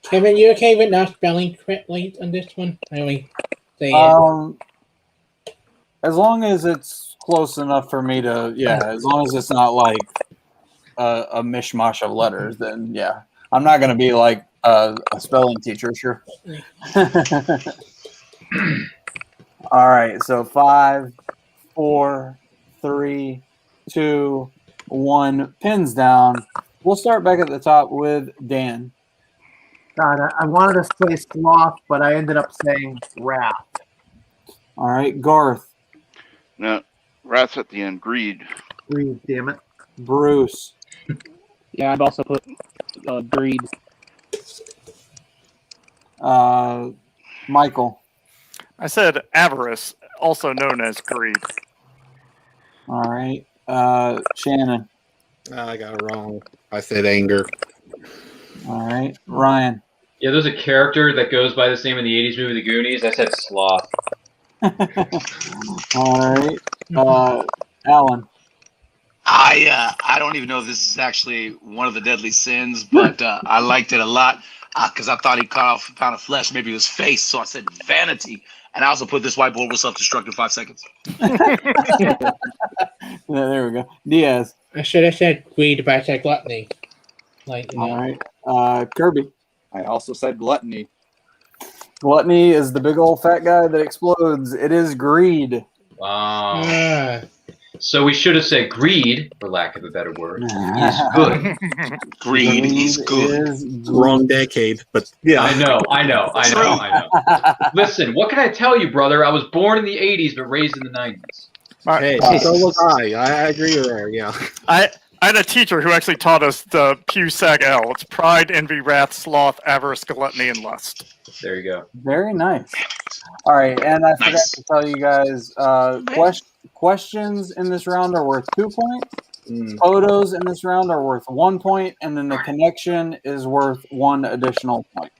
Kevin, you okay with not spelling correctly on this one? I only say As long as it's close enough for me to, as long as it's not like a mishmash of letters, then yeah. I'm not going to be like a spelling teacher, sure. All right, so 5, 4, 3, 2, 1, pins down. We'll start back at the top with Dan. God, I wanted to say sloth, but I ended up saying wrath. All right, Garth, No, rats at the end. Greed. Greed, damn it. Bruce, Yeah, I've also put greed. Michael. I said avarice, also known as greed. All right, Shannon. I got it wrong. I said anger. All right, Ryan. Yeah, there's a character that goes by the same in the 80s movie The Goonies. I said sloth. All right, Alan. I don't even know if this is actually one of the deadly sins, but I liked it a lot because I thought he cut off a pound of flesh, maybe his face. So I said vanity, and I also put this whiteboard will self-destruct in 5 seconds. There we go. Diaz. I should have said greed, but I said gluttony. Like, you know. All right, Kirby. I also said gluttony. Gluttony is the big old fat guy that explodes. It is greed. Wow. Ah. So we should have said greed, for lack of a better word, is good. Greed is good. Wrong decade, but yeah. I know. Listen, what can I tell you, brother? I was born in the 80s, but raised in the 90s. Hey, so was I. I agree there, yeah. I had a teacher who actually taught us the Pew-Sag-L. It's pride, envy, wrath, sloth, avarice, gluttony, and lust. There you go. Very nice. All right, and I forgot to tell you guys, questions in this round are worth 2 points. Photos in this round are worth 1 point, and then the connection is worth 1 additional point.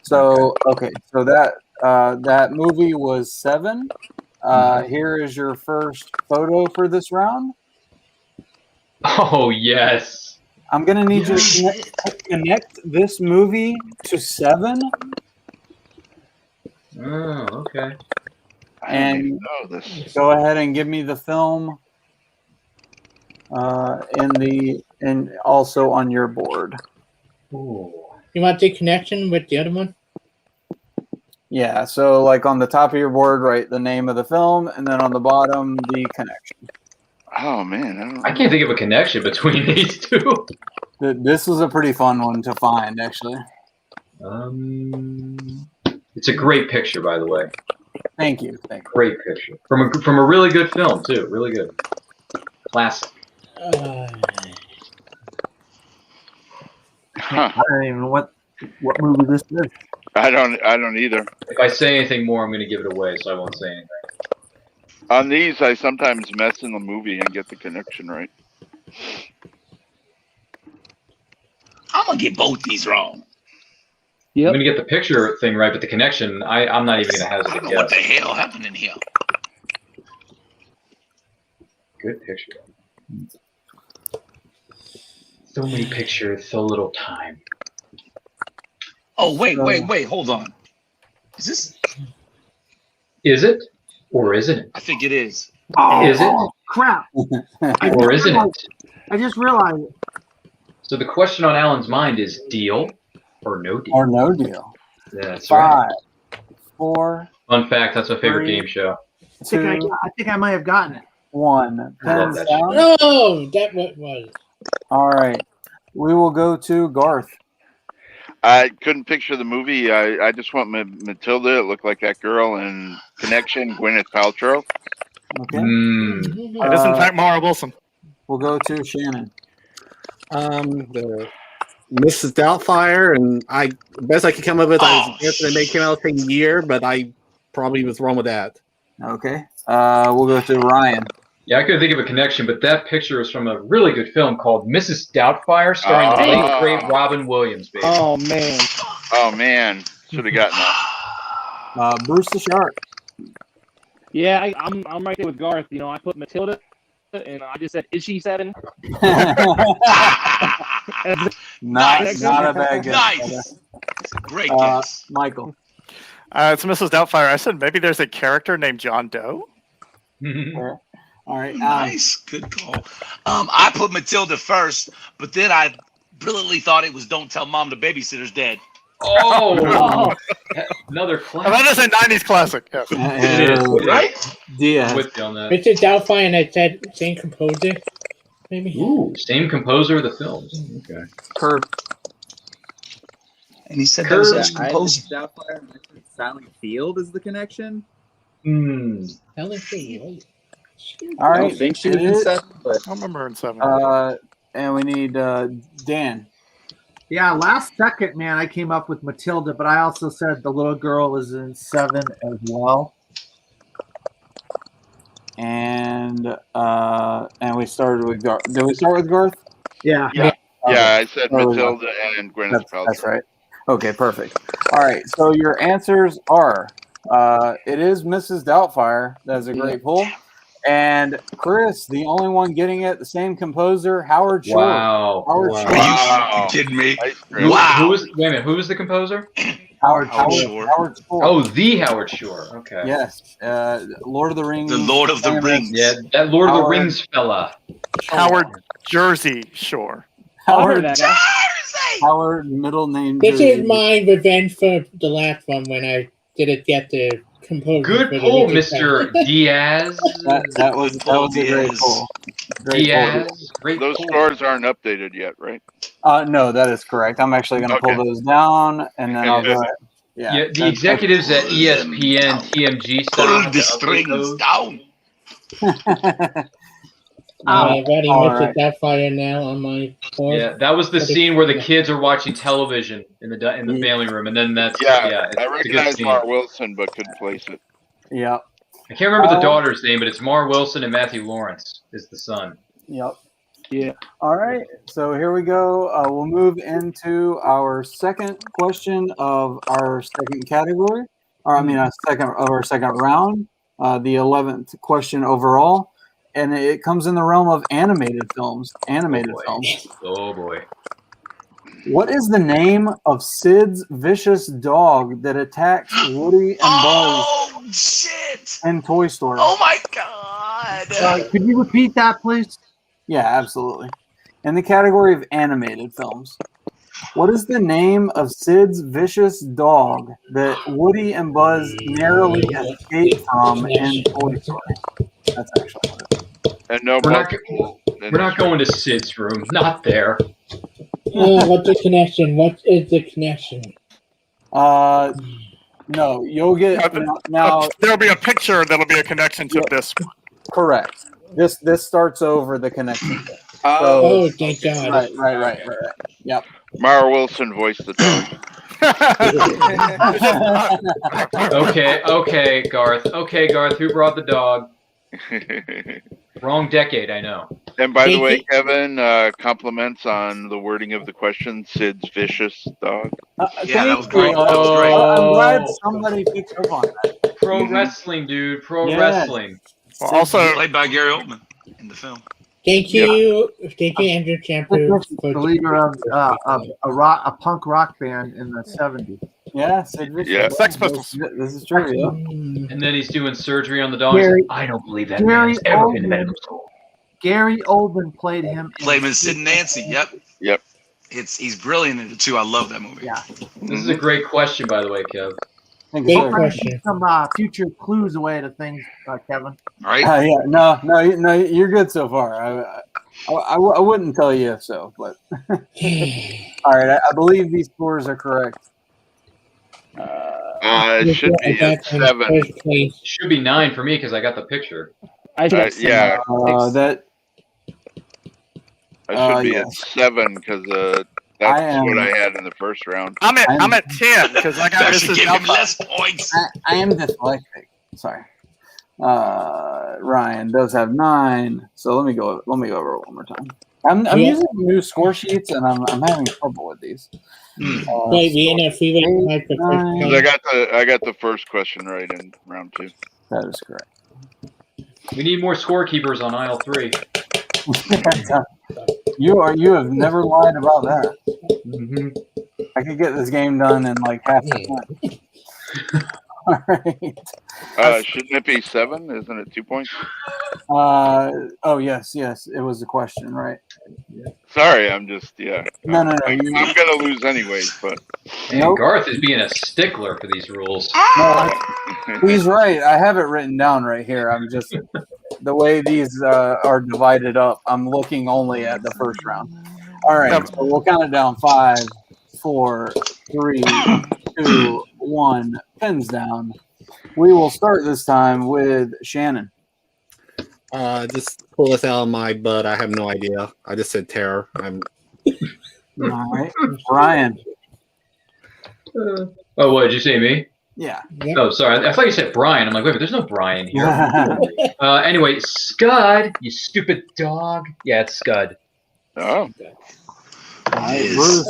So, so that movie was 7. Here is your first photo for this round. Oh, yes. I'm going to need you to connect this movie to 7. Oh, okay. And go ahead and give me the film and also on your board. Ooh. You want the connection with the other one? Yeah, so like on the top of your board, write the name of the film, and then on the bottom, the connection. Oh man, I can't think of a connection between these two. This was a pretty fun one to find, actually. It's a great picture, by the way. Thank you. Great picture from a really good film too. Really good, classic. I don't even know what movie this is. I don't either. If I say anything more, I'm going to give it away, so I won't say anything. On these, I sometimes mess in the movie and get the connection right. I'm gonna get both these wrong. Yep. I'm going to get the picture thing right, but the connection, I'm not even going to hazard a I don't know guess. what the hell happened in here. Good picture. So many pictures, so little time. Oh, wait, hold on. Is it? Or isn't it? I think it is. Oh, Is it? Crap. Or isn't it? I just realized it. So the question on Alan's mind is deal or no deal? Or no deal. That's 5, right. 4. Fun fact, that's my favorite 3, game show. I think I might have gotten it. 1. I love Pens that down. No, that was. All right. We will go to Garth. I couldn't picture the movie. I just want Matilda. It looked like that girl in Connection, Gwyneth Paltrow. Okay. It is in fact Mara Wilson. We'll go to Shannon. The Mrs. Doubtfire, and the best I could come up with, I was guessing it may come out the same year, but I probably was wrong with that. Okay. We'll go to Ryan. Yeah, I couldn't think of a connection, but that picture is from a really good film called Mrs. Doubtfire, starring the late great Robin Williams. Baby. Oh man. Oh man, should have gotten that. Bruce the Shark. Yeah, I'm right there with Garth. You know, I put Matilda, and I just said, "Is she 7?" Not a bad guess. Nice. Great guess. Michael. It's Mrs. Doubtfire. I said maybe there's a character named John Doe. All right. Nice. Good call. I put Matilda first, but then I brilliantly thought it was Don't Tell Mom the Babysitter's Dead. Oh, another classic. That is a 90s classic. Yes. It is, right? Yeah. With you on that. Mr. Doubtfire, and I said same composer, maybe. Ooh, same composer of the films. Okay. Kurt. And he said that was Curb. his I composer. Doubtfire mentioned Silent Field is the connection. Helen Field. All I don't right. think she it was in is. 7, but I remember her in 7. And we need Dan. Yeah, last second, man, I came up with Matilda, but I also said the little girl is in 7 as well. And we started with Garth. Did we start with Garth? Yeah. Yeah, Okay. I said Start with Matilda Garth. and Gwyneth Paltrow. That's right. Okay, perfect. All right, so your answers are it is Mrs. Doubtfire. That's a great pull. And Chris, the only one getting it, the same composer, Howard Shore. Wow. Howard Wow. Shore. Are you kidding me? Who Wow. was? Wait a minute. Who was the composer? Howard Shore. Howard Shore. Oh, the Howard Shore. Okay. Yes. Lord of the Rings. The Lord of the famous Rings. Yeah, that Lord of the Howard- Rings fella. Howard Jersey Shore. Howard, that guy. Howard middle name. This Jersey. is my revenge for the last one when I didn't get the composer. Good for the pull, Wicked Mr. Fest. That Diaz. was a great pull. Great pull. Diaz. Great Those pull. scores aren't updated yet, right? No, that is correct. I'm actually going to pull Okay. those down, and then I'll go ahead. Yeah, the executives at ESPN, TMG Pull stuff. the strings down. I've already All Mrs. right. Doubtfire now on my board. Yeah, that was the scene where the kids are watching television in the family room, and then that's Yeah, it's I a good recognize scene. Mar Wilson, but couldn't place it. Yep. I can't remember the daughter's name, but it's Mar Wilson and Matthew Lawrence is the son. Yep. Yeah. All right. So here we go. We'll move into our second question of our second category, or I mean, our second round. The 11th question overall, and it comes in the realm of animated films. Oh boy. What is the name of Sid's vicious dog that attacks Woody and Buzz Oh, shit. in Toy Story? Oh, my God. Could you repeat that, please? Yeah, absolutely. In the category of animated films, what is the name of Sid's vicious dog that Woody and Buzz narrowly escape from in Toy Story? That's actually what it is. And no, We're not going to Sid's room. Not there. What's the connection? What is the connection? No, you'll get now. There'll be a picture that'll be a connection to this. Correct. This starts over the connection. Oh, thank God. Right. Yep. Mara Wilson voiced the dog. Okay, Garth. Okay, Garth, who brought the dog? Wrong decade, I know. And by the way, Kevin, compliments on the wording of the question, Sid's vicious dog. Yeah, that was great. That was great. I'm glad somebody picked up on that. Pro wrestling, dude. Pro wrestling. Well, also, Played by Gary Oldman in the film. Thank you, Andrew Champer. The leader of a punk rock band in the 70s. Yeah, Sid Vicious. Yeah. Sex Pistols. This is true. Yeah. And then he's doing surgery on the dog. Gary- I don't believe that Gary man's ever been to Oldman. medical school. Gary Oldman played him. Played him in Sid and Nancy. Yep. He's brilliant in it too. I love that movie. Yeah. This is a great question, by the way, Kev. Thank you, Great sir. question. Some future clues away to things, Kevin. Right? Yeah, no, you're good so far. I wouldn't tell you if so, but all right. I believe these scores are correct. It should be a 7. Should be 9 for me because I got the picture. I should have Yeah, That I should be yes. at 7 because that's what I had in the first round. I'm at 10 because I got That should Mrs. give him Doubtfire. less points. I am dyslexic. Sorry. Ryan does have 9. So let me go over it one more time. I'm using new score sheets and I'm having trouble with these. Wait, we in a freeway ride for first nine. time. I got the first question right in round 2. That is correct. We need more scorekeepers on aisle 3. You have never lied about that. Mm-hmm. I could get this game done in like half the time. All right. Shouldn't it be 7? Isn't it 2 points? Oh yes, it was a question, right? Sorry, I'm just No. I'm gonna lose anyways, but And Nope. Garth is being a stickler for these rules. No, he's right. I have it written down right here. I'm just the way these are divided up. I'm looking only at the first round. All right, so we'll count it down. 5, 4, 3, 2, 1. Pins down. We will start this time with Shannon. Just pull this out of my butt. I have no idea. I just said terror. All right. Ryan. Oh, what did you say, me? Yeah. Oh, sorry. I thought you said Brian. I'm like, wait, but there's no Brian here. Anyway, Scud, you stupid dog. Yeah, it's Scud. Oh. All right, Bruce.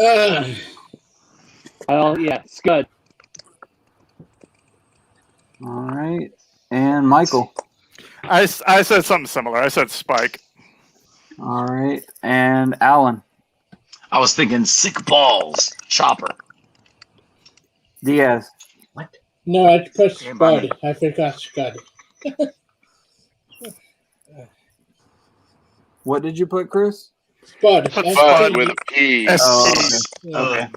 Oh, yeah, Scud. All right. And Michael. I said something similar. I said Spike. All right. And Alan. I was thinking sick balls. Chopper. Diaz. No, I put Scud. I forgot Scud. What did you put, Chris? Spud. Spud with a P. Okay.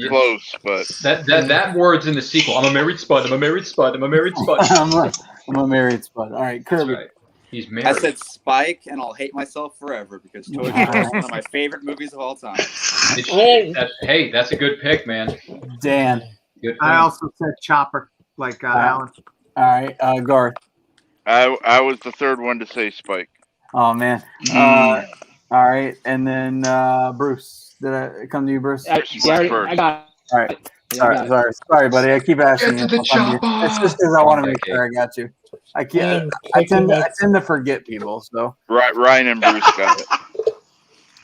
Close, but that word's in the sequel. I'm a married Spud. I'm a married Spud. I'm a married Spud. I'm a married Spud. All right, Kirby. That's right. He's married. I said Spike, and I'll hate myself forever because Toy Story is one of my favorite movies of all time. Hey, that's a good pick, man. Dan. Good. I also said Chopper, like Alan. All right, Garth. I was the third one to say Spike. Oh man. All right, and then Bruce. Did I come to you, Bruce? I got. All right. Sorry, buddy. I keep asking you. It's just because I want to make sure I got you. I tend to forget people, so. Right, Ryan and Bruce got it.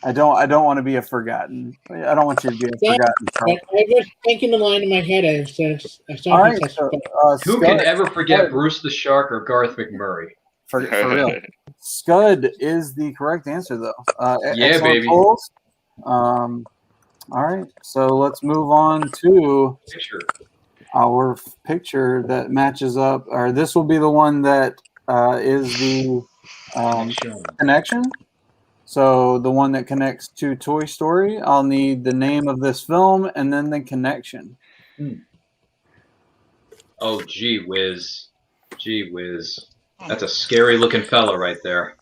I don't want to be a forgotten. I don't want you to be a forgotten. I was thinking the line in my head. I saw All right, who can ever forget Bruce the Shark or Garth McMurray? For real. Scud is the correct answer, though. Yeah, baby. Polls. All right, so let's move on to our picture that matches up. Or this will be the one that is the connection. So the one that connects to Toy Story. I'll need the name of this film and then the connection. Oh, gee whiz. Gee whiz. That's a scary looking fella right there.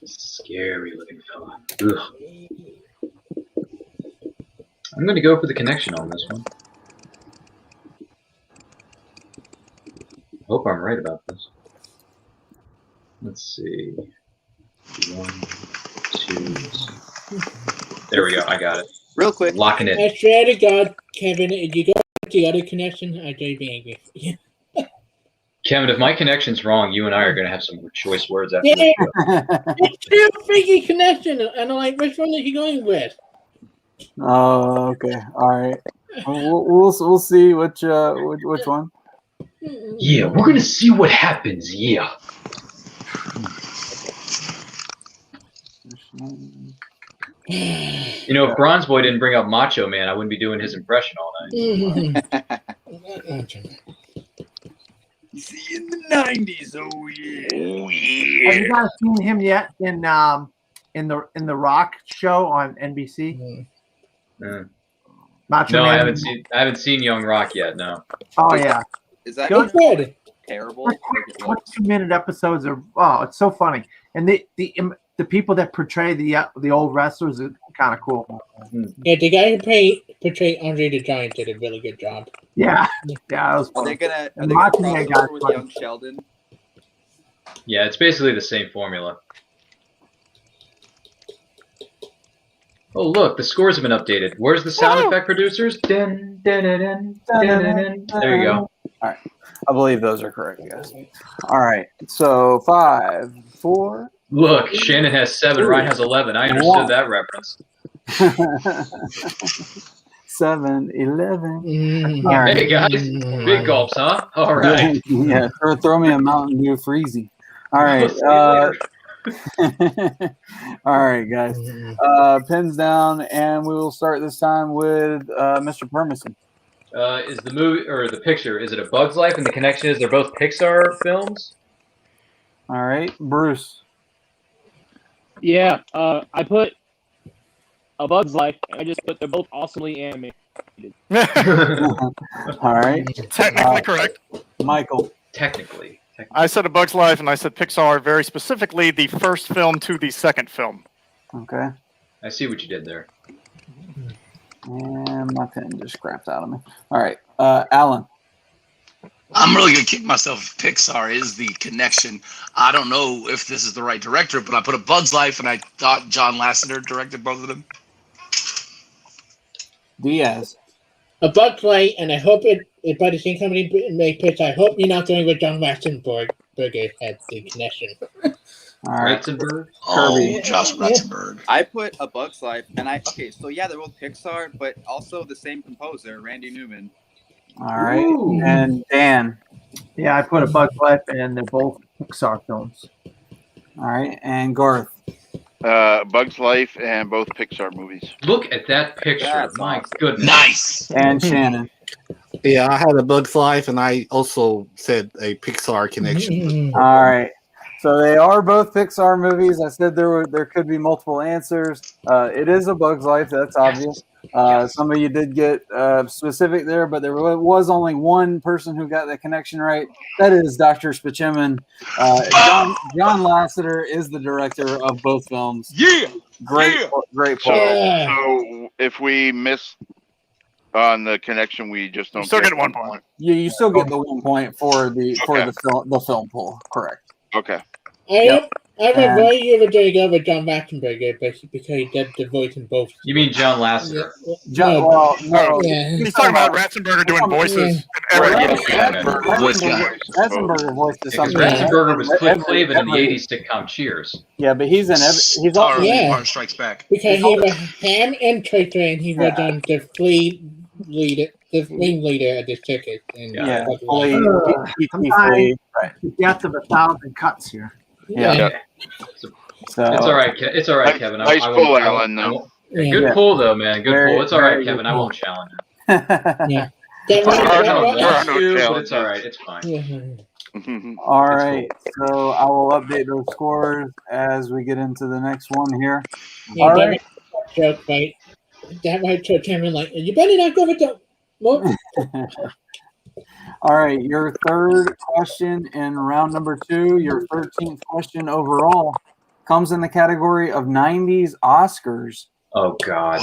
Scary looking fella. Ugh. I'm going to go for the connection on this one. Hope I'm right about this. Let's see. 1, 2. There we go. I got it. Real quick. Locking it. I swear to God, Kevin, if you go with the other connection, I'm going to be angry. Kevin, if my connection's wrong, you and I are going to have some choice words after Yeah. this show. It's two freaking connection, and I'm like, which one are you going with? Oh, okay. All right. We'll see which one. Yeah, we're going to see what happens. Yeah. You know, if Bronze Boy didn't bring up Macho Man, I wouldn't be doing his impression all night. See in the 90s, oh yeah. Have you guys seen him yet in the Rock show on NBC? No, I haven't seen Young Rock yet. No. Oh yeah. Is that good? Terrible? What 2-minute episodes are? Oh, it's so funny, and the people that portray the old wrestlers are kind of cool. Yeah, the guy who portrayed Andre the Giant did a really good job. Yeah, that was Are fun. they gonna that cross over with Young Sheldon? Yeah, it's basically the same formula. Oh, look, the scores have been updated. Where's the sound effect producers? Dun, dun, dun, dun, dun, dun, dun. There you go. All right. I believe those are correct, guys. All right. So 5, 4. Look, Shannon has 7. Ryan has 11. I understood that reference. 7, 11. All right. Hey, guys. Big gulps, huh? All right. Yeah, throw me a Mountain Dew Freezy. All right. All right, guys. Pins down, and we will start this time with Mr. Permison. Is the movie or the picture? Is it A Bug's Life? And the connection is they're both Pixar films. All right, Bruce. Yeah, I put A Bug's Life. I just put they're both awesomely animated. All right. Technically correct. Michael. Technically. I said A Bug's Life, and I said Pixar, very specifically the first film to the second film. Okay. I see what you did there. And my pen just crapped out of me. All right, Alan. I'm really gonna kick myself if Pixar is the connection. I don't know if this is the right director, but I put A Bug's Life, and I thought John Lasseter directed both of them. Diaz. A Bug's Life, and I hope it by the same company made Pixar. I hope you're not going with John Ratzenberger had the connection. All right. Ratzenberg? Oh, Josh Ratzenberg. I put A Bug's Life, and so yeah, they're both Pixar, but also the same composer, Randy Newman. All right. Ooh. And Dan. Yeah, I put A Bug's Life, and they're both Pixar films. All right. And Garth. Bug's Life and both Pixar movies. Look at that picture. That's My awesome. goodness. Nice. And Shannon. Yeah, I had A Bug's Life, and I also said a Pixar connection. All right. So they are both Pixar movies. I said there could be multiple answers. It is A Bug's Life. That's obvious. Some of you did get specific there, but there was only one person who got the connection right. That is Dr. Spaceman. John Lasseter is the director of both films. Yeah. Great So, poll. so if we miss on the connection, we just don't still get get 1 point. You still get the 1 point for the film poll. Correct. Okay. I would why you were doing go with John Ratzenberger, because he did the voice in both. You mean John Lasseter? No. He's talking about Ratzenberger doing voices. Voice guy. Ratzenberger voiced to Because something. Ratzenberger was Cliff Clavin in the 80s sitcom Cheers. Yeah, but he's in he's Power Yeah. Strikes Back. Because he was Ham and Traitor, and he was the ringleader of the circus. And Yeah. Sometimes the death of 1,000 cuts here. Yeah. So, So, it's all right. It's all right, Kevin. Nice pull, Alan. Though. Good pull, though, man. Good Very, pull. It's all right, very Kevin. good I won't challenge it. yeah. There are no But challenges. it's all right. It's fine. All right. So I will update those scores as we get into the next one here. Yeah, All that right. might joke, right? That might show Cameron like, you better not go with the. Well, All right. Your third question in round number 2, your 13th question overall, comes in the category of 90s Oscars. Oh, God.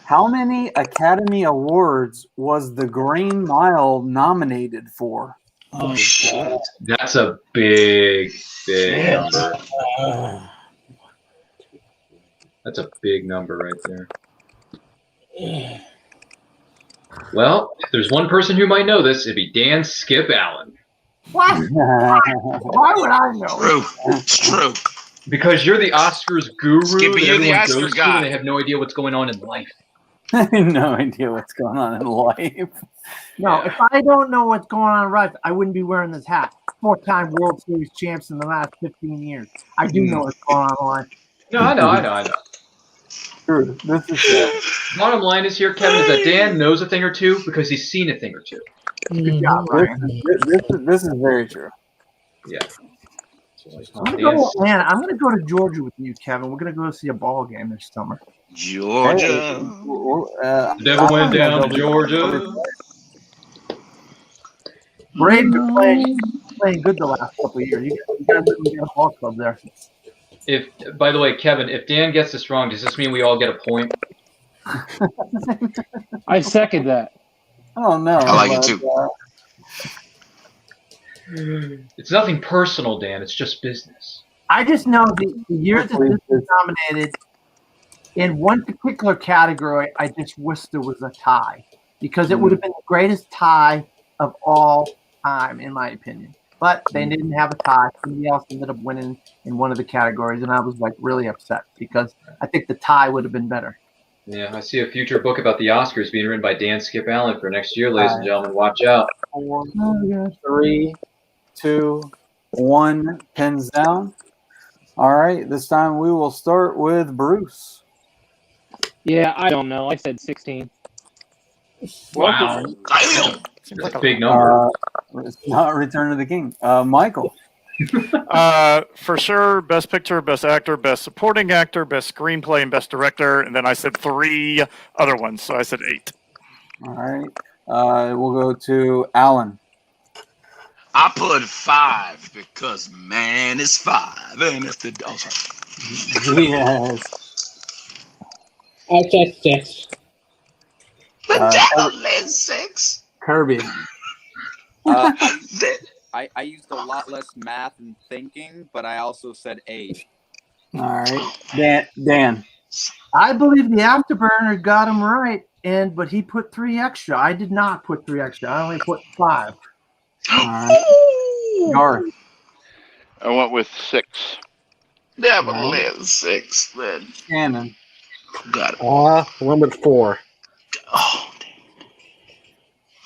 How many Academy Awards was The Green Mile nominated for? oh, God. That's a big number. That's a big number right there. Well, if there's one person who might know this, it'd be Dan Skip Allen. What? Why would I know? True. It's true. Because you're the Oscars guru Skippy, that you're the everyone Oscar goes to, guy. and they have no idea what's going on in life. I have no idea what's going on in life. No, if I don't know what's going on in life, I wouldn't be wearing this hat. 4-time World Series champs in the last 15 years. I do know what's going on in life. No, I know. True. This is true. Bottom line is here, Kevin, is that Dan knows a thing or two because he's seen a thing or two. Good job, Ryan. This is very true. Yeah. I'm gonna go to Georgia with you, Kevin. We're gonna go see a ball game this summer. Georgia. The devil went down to Georgia. Braves are playing good the last couple of years. You guys got a ball club there. If, by the way, Kevin, if Dan gets this wrong, does this mean we all get a point? I second that. Oh no! I like it too. It's nothing personal, Dan. It's just business. I just know the years that this was nominated in one particular category, I just wish there was a tie because it would have been the greatest tie of all time, in my opinion. But they didn't have a tie. Somebody else ended up winning in one of the categories, and I was like really upset because I think the tie would have been better. Yeah, I see a future book about the Oscars being written by Dan Skip Allen for next year, ladies and gentlemen. Watch out. 4, 3, 2, 1. Pins down. All right. This time we will start with Bruce. Yeah, I don't know. I said 16. Wow. Damn. That's a big number. It's not Return of the King. Michael. For sure, Best Picture, Best Actor, Best Supporting Actor, Best Screenplay, and Best Director. And then I said 3 other ones, so I said 8. All right. We'll go to Alan. I put 5 because man is 5. And if the sorry. Yes. I said 6. The Kirby. Deadly Six. Kirby. I used a lot less math and thinking, but I also said 8. All right, Dan. I believe the Afterburner got him right, but he put 3 extra. I did not put 3 extra. I only put 5. All right, Garth. I went with 6. Deadly Six. Man. Shannon. Got it. I went with 4.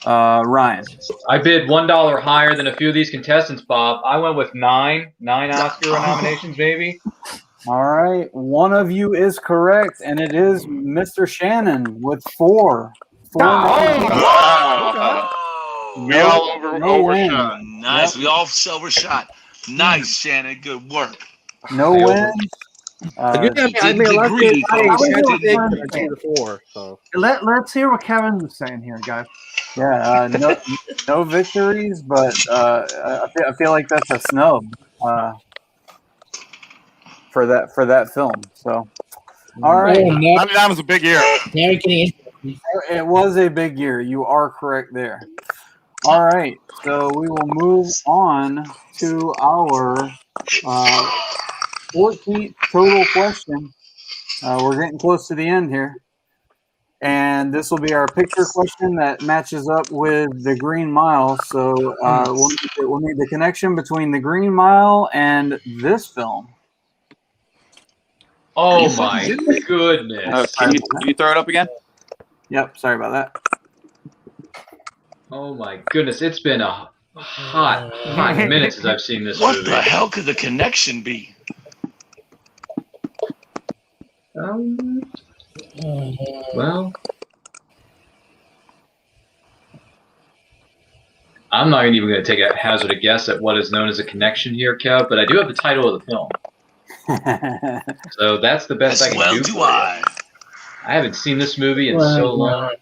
Oh, Ryan. I bid $1 higher than a few of these contestants, Bob. I went with 9 Oscar nominations, maybe. All right, one of you is correct, and it is Mr. Shannon with 4. 4. We all overshot. Nice. We all overshot. Nice, Shannon. Good work. No wins. I mean, get greedy, folks. So. Let's hear what Kevin was saying here, guys. Yeah, no victories, but I feel like that's a snub for that film. So, all right, Oh, no. 99 was a big year. Now we're getting interesting. it was a big year. You are correct there. All right, so we will move on to our 14th total question. We're getting close to the end here. And this will be our picture question that matches up with the Green Mile. So we'll need the connection between the Green Mile and this film. Oh my goodness. Can you throw it up again? Yep, sorry about that. Oh my goodness. It's been a hot minute since I've seen this What movie. the hell could the connection be? Well, I'm not even going to take a hazard a guess at what is known as a connection here, Kev, but I do have the title of the film. So that's the best I can do for you. I haven't seen this movie in so long.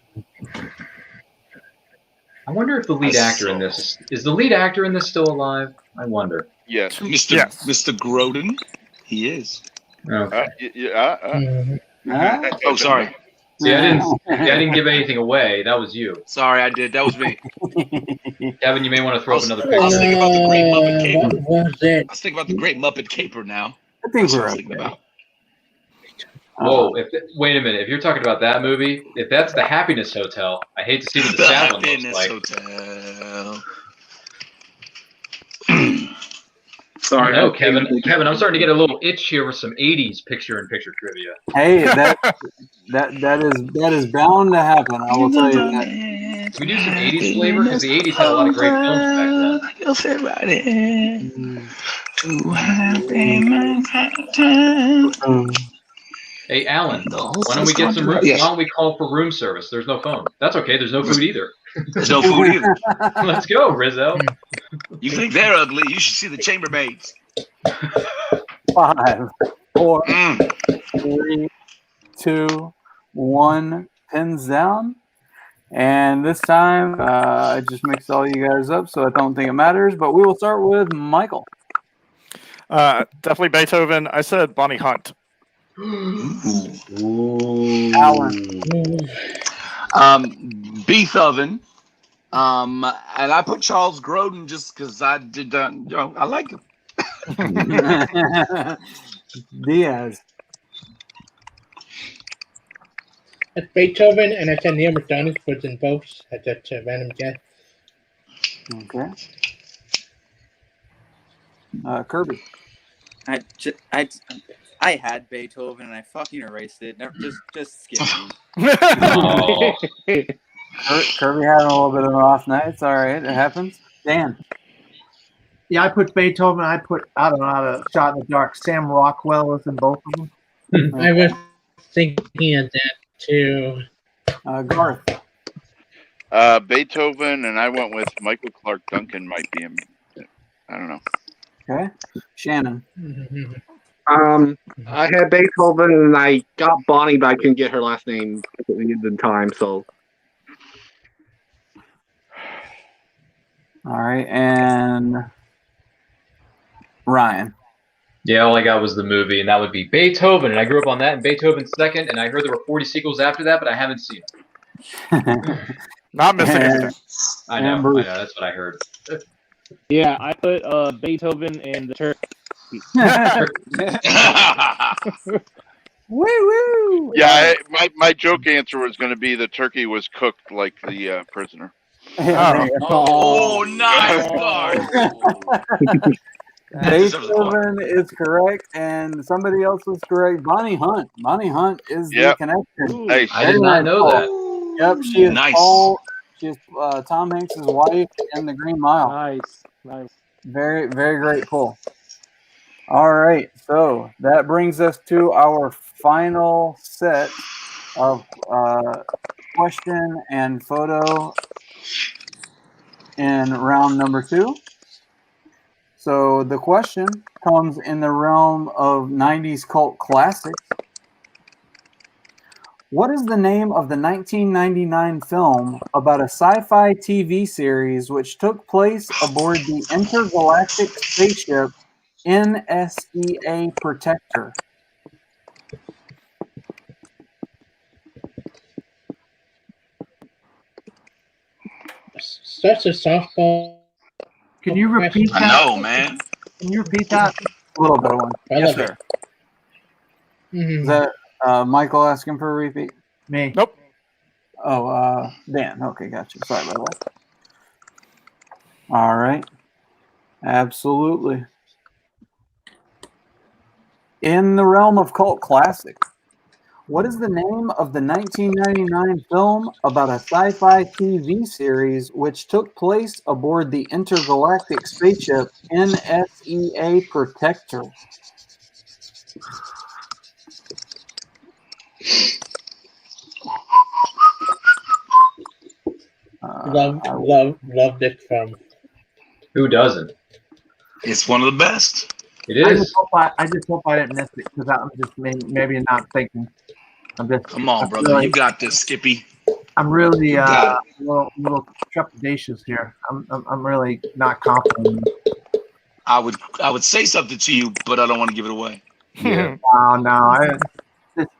I wonder if the lead actor in this is the lead actor in this still alive? I wonder. Yes. Mr. Grodin? He is. Okay. Oh, sorry. See, I didn't give anything away. That was you. Sorry, I did. That was me. Kevin, you may want to throw up another picture. I was thinking about the Great Muppet Caper. What was it? I was thinking about the Great Muppet Caper now. I think That's what we're I was okay. thinking about. Whoa! Wait a minute. If you're talking about that movie, if that's the Happiness Hotel, I hate to see what the sad one looks like. Hotel. Sorry. No, Kevin, I'm starting to get a little itch here with some '80s picture-in-picture trivia. Hey, that is bound to happen. I will tell you that. Can we do some '80s flavor? Because the '80s had a lot of great films back then. You'll fit right in. To happy man. Hey, Alan, why don't we get some room? Yes. Why don't we call for room service? There's no phone. That's okay. There's no food either. There's no food either. Let's go, Rizzo. You think they're ugly? You should see the chambermaids. 5, 4, 3, 2, 1. Pins down. And this time, I just mixed all you guys up, so I don't think it matters. But we will start with Michael. Definitely Beethoven. I said Bonnie Hunt. Alan. Beethoven. And I put Charles Grodin just because I did. I like him. Diaz. That's Beethoven, and I said Neil McDonough was in both. That's a random guess. Okay. Kirby. I had Beethoven and I fucking erased it. Just skip me. Kirby having a little bit of an off night. It's all right. It happens. Dan. Yeah, I put Beethoven. I put, I don't know how to Shot in the Dark. Sam Rockwell was in both of them. I was thinking of that too. Garth. Beethoven, and I went with Michael Clark Duncan might be him. I don't know. Okay. Shannon. I had Beethoven and I got Bonnie, but I couldn't get her last name in time. So, all right, and Ryan. Yeah, all I got was the movie, and that would be Beethoven, and I grew up on that, and Beethoven second, and I heard there were 40 sequels after that, but I haven't seen them. Not missing anything. I know, that's what I heard. Yeah, I put Beethoven and the Turkey. Woo woo! Yeah, my joke answer was going to be the turkey was cooked like the prisoner. Oh, nice, guard. Beethoven is correct, and somebody else was correct. Bonnie Hunt. Bonnie Hunt is the connection. Nice. I did not know that. Yep, she is Nice. Paul. She is Tom Hanks' wife in The Green Mile. Nice. Very, very great pull. All right, so that brings us to our final set of question and photo in round number 2. So the question comes in the realm of 90s cult classics. What is the name of the 1999 film about a sci-fi TV series which took place aboard the intergalactic spaceship NSEA Protector? Starts a softball. Can you repeat that? I know, man. Can you repeat that? A little bit of one. I Yes, love sir. Mm-hmm. Is that Michael asking for a repeat? Me. Nope. Oh, Dan. Okay, gotcha. Sorry about that. All right. Absolutely. In the realm of cult classic, what is the name of the 1999 film about a sci-fi TV series which took place aboard the intergalactic spaceship NSEA Protector? Love this film. Who doesn't? It's one of the best. It I is. just hope I didn't miss it because I'm just maybe not thinking. Come on, brother. Really, You got this, Skippy. I'm really got a little trepidatious here. I'm really not confident. I would say something to you, but I don't want to give it away. Yeah. No. It's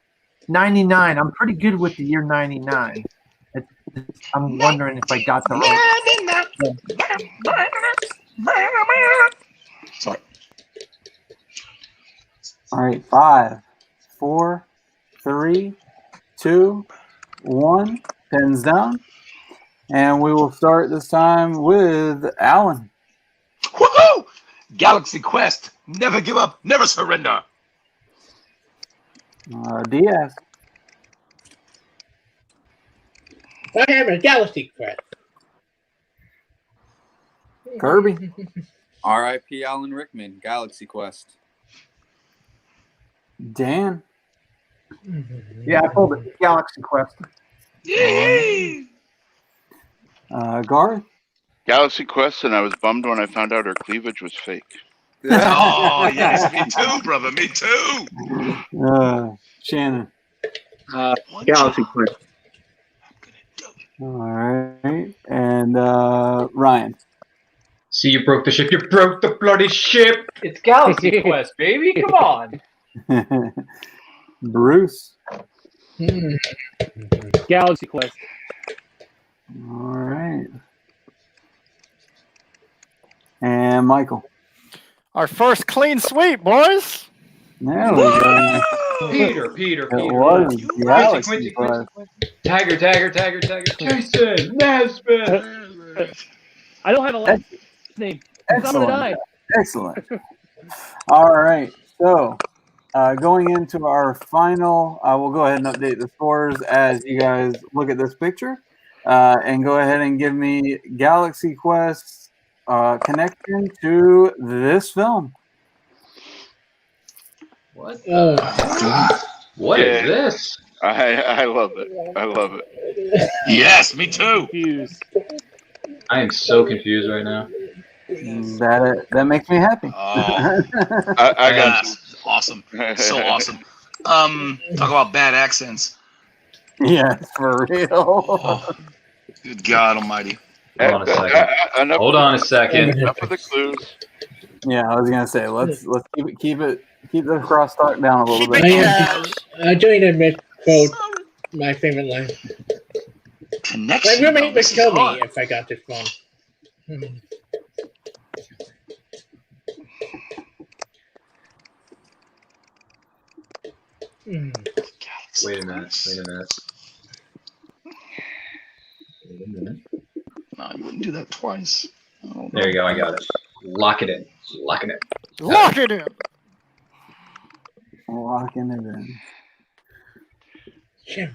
99. I'm pretty good with the year 99. I'm wondering if I got the right. Sorry. All right, 5, 4, 3, 2, 1. Pens down. And we will start this time with Alan. Woohoo! Galaxy Quest. Never give up. Never surrender. Diaz. Warhammer Galaxy Quest. Kirby. R.I.P. Alan Rickman, Galaxy Quest. Dan. Yeah, I pulled it. Galaxy Quest. Yay! Garth. Galaxy Quest, and I was bummed when I found out her cleavage was fake. Oh, yes. Me too, brother. Me too. Shannon. Galaxy Quest. All right. And Ryan. See, you broke the ship. You broke the bloody ship. It's Galaxy Quest, baby. Come on. Bruce. Galaxy Quest. All right. And Michael. Our first clean sweep, boys. There we go. Peter. It was Galaxy Quest. Tiger. Jason, Nesbitt. I don't have a last name. I'm gonna die. Excellent. All right. So, going into our final, we'll go ahead and update the scores as you guys look at this picture, and go ahead and give me Galaxy Quest connection to this film. What? Oh. Is this? I love it. I love it. Yes, me too. Confused. I am so confused right now. That makes me happy. Oh, I got awesome. So awesome. Talk about bad accents. Yes, for real. Oh, good God Almighty. Hold on a second. Hold on a second. Enough of the clues. Yeah, I was gonna say let's keep the crosstalk down a little bit. I'm doing a misquote. My favorite line. Connection. My roommate though, would this is kill me hard. if I got this wrong. Wait a minute. No, you wouldn't do that twice. There you go. I got it. Lock it in. Locking it in. Locking it in. Jim.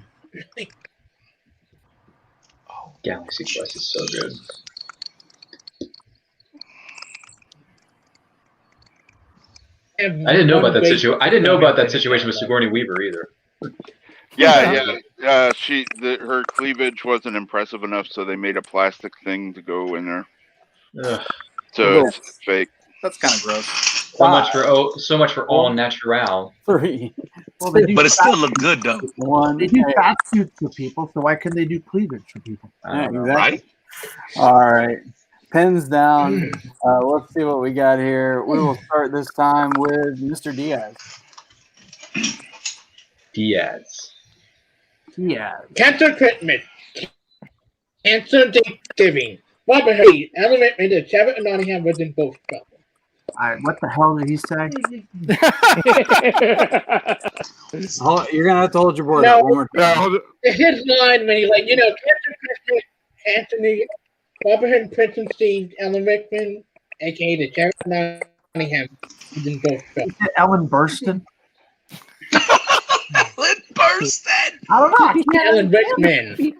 Galaxy Quest is so good. I didn't know about that situation. I didn't know about that situation with Sigourney Weaver either. Yeah. Her cleavage wasn't impressive enough, so they made a plastic thing to go in there. Ugh. So it's fake. That's kind of gross. So much for all natural. 3. Well, But it still looked good though. 1. They do fat suits for people, so why couldn't they do cleavage for people? Yeah, exactly. Right? All right. Pens down. Let's see what we got here. We will start this time with Mr. Diaz. Cancer Christmas. Cancer Thanksgiving. Robert Hayes, Alan Rickman, the Sheriff of Nottingham was in both trouble. What the hell did he say? You're gonna have to hold your board No. up one more time. His line when he Cancer Christmas, Anthony, Robert Hood, Prince and Steve, Alan Rickman, aka the Sheriff of Nottingham, was in both trouble. Ellen Burstyn? Alan Burstyn! I don't know. Alan Rickman.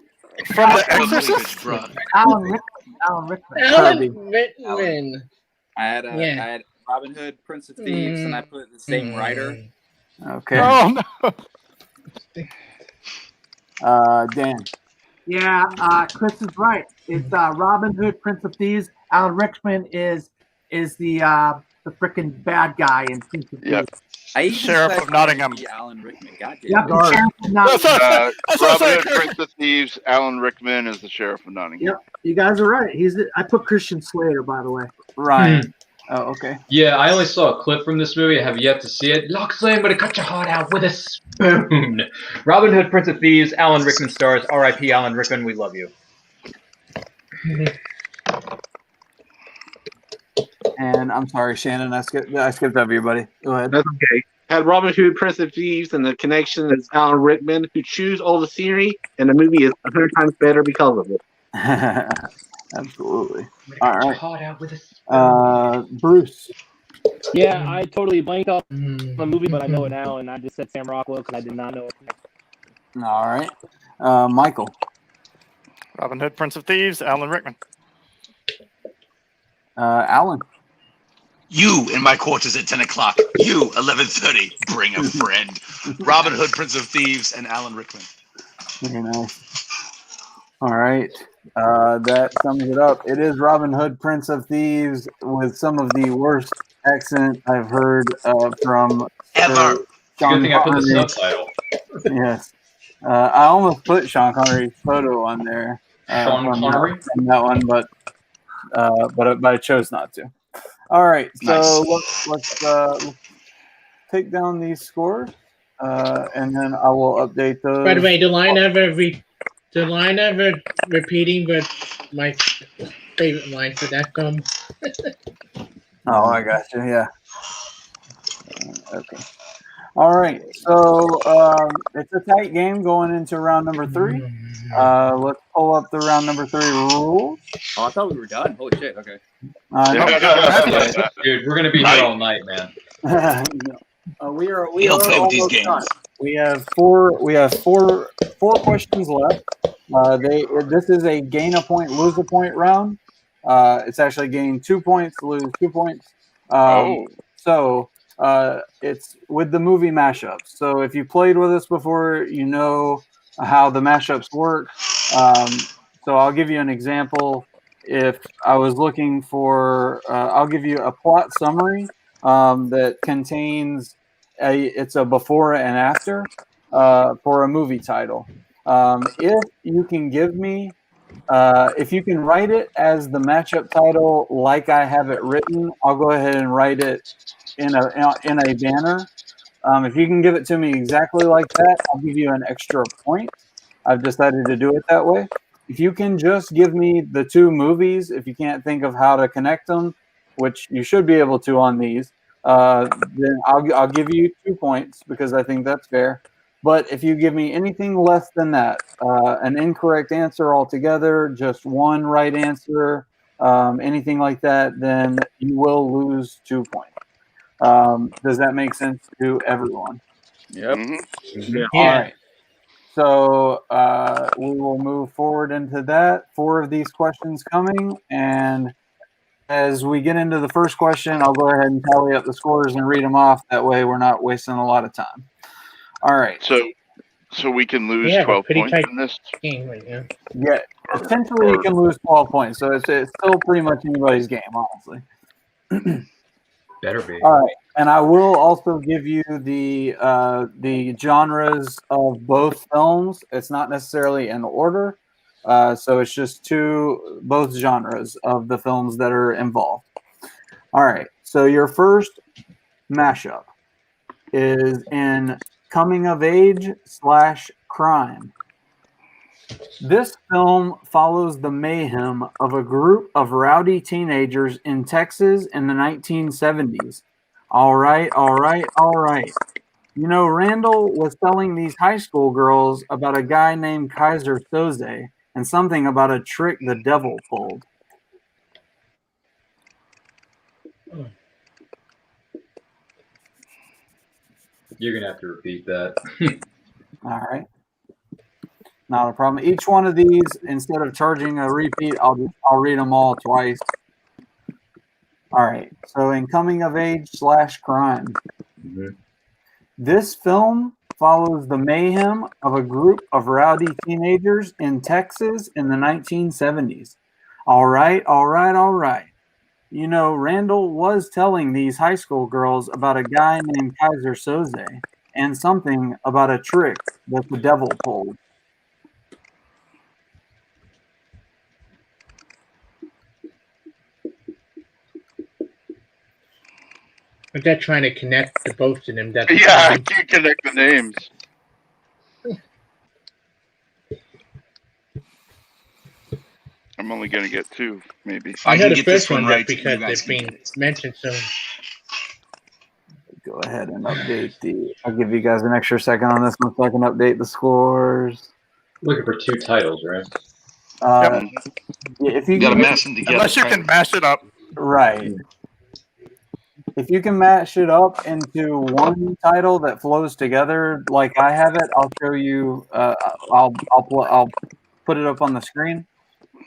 From The Exorcist? Alan Rickman. Alan Rickman. I had Robin Hood, Prince of Thieves, and I put the same writer. Okay. Oh no. Dan. Yeah, Chris is right. It's Robin Hood, Prince of Thieves. Alan Rickman is the freaking bad guy in Prince of Thieves. Sheriff of Nottingham. Alan Rickman. Goddamn. Yep, the Sheriff of Nottingham. Robin Hood, Prince of Thieves, Alan Rickman is the Sheriff of Nottingham. Yep, you guys are right. I put Christian Slater, by the way. Ryan. Oh, okay. Yeah, I only saw a clip from this movie. I have yet to see it. Loxley, I'm going to cut your heart out with a spoon. Robin Hood, Prince of Thieves, Alan Rickman stars. R.I.P. Alan Rickman, we love you. And I'm sorry, Shannon, I skipped everybody. Go ahead. That's okay. Had Robin Hood, Prince of Thieves, and the connection is Alan Rickman, who chews all the scenery, and the movie is 100 times better because of it. Absolutely. All right. Heart out with a Bruce. Yeah, I totally blanked off the movie, but I know it now, and I just said Sam Rockwell because I did not know it. All right. Michael. Robin Hood, Prince of Thieves, Alan Rickman. Alan. You in my quarters at 10 o'clock. You, 11:30. Bring a friend. Robin Hood, Prince of Thieves, and Alan Rickman. Very nice. All right. That sums it up. It is Robin Hood, Prince of Thieves, with some of the worst accent I've heard from Ever. Sean Good thing I put the Connery. subtitle. Yes. I almost put Sean Connery's photo on there. Sean Connery? From that one, but I chose not to. All right, so let's take down these scores, and then I will update those. By the way, the line ever repeating was my favorite line for that film. Oh, I got you. Yeah. Okay. All right. So it's a tight game going into round number 3. Let's pull up the round number 3 rules. Oh, I thought we were done. Holy shit. Okay. Dude, we're going to be here all night, man. We are He'll play with these almost games. done. We have four questions left. This is a gain a point, lose a point round. It's actually gain 2 points, lose 2 points. So it's with the movie mashups. So if you played with us before, you know how the mashups work. So I'll give you an example. If I was looking for, I'll give you a plot summary that contains it's a before and after for a movie title. If you can give me If you can write it as the matchup title, like I have it written, I'll go ahead and write it in a banner. If you can give it to me exactly like that, I'll give you an extra point. I've decided to do it that way. If you can just give me the two movies, if you can't think of how to connect them, which you should be able to on these, then I'll give you 2 points because I think that's fair. But if you give me anything less than that, an incorrect answer altogether, just one right answer, anything like that, then you will lose 2 points. Does that make sense to everyone? Yep. Yeah. All right. So we will move forward into that. 4 of these questions coming. And as we get into the first question, I'll go ahead and tally up the scores and read them off. That way we're not wasting a lot of time. All right. So we can lose Yeah, 12 pretty points tight in this? game right now. Yeah, potentially you can lose 12 points. So it's still pretty much anybody's game, honestly. Better be. All right, and I will also give you the genres of both films. It's not necessarily in order, so it's just both genres of the films that are involved. All right, so your first mashup is in coming of age / crime. This film follows the mayhem of a group of rowdy teenagers in Texas in the 1970s. All right. You know, Randall was telling these high school girls about a guy named Kaiser Soze and something about a trick the devil pulled. You're going to have to repeat that. All right. Not a problem. Each one of these, instead of charging a repeat, I'll read them all twice. All right. So in coming of age / crime, this film follows the mayhem of a group of rowdy teenagers in Texas in the 1970s. All right. You know, Randall was telling these high school girls about a guy named Kaiser Soze and something about a trick that the devil pulled. I'm just trying to connect the both of them. That's Yeah, I can't connect the names. I'm only going to get 2, maybe. If I know can the get this first one one right, because you guys they've can been get it. mentioned so. Go ahead and update I'll give you guys an extra second on this one so I can update the scores. Looking for 2 titles, right? If you got to can mash them together. Unless you can mash it up. right. If you can match it up into one title that flows together like I have it, I'll show you. I'll put it up on the screen.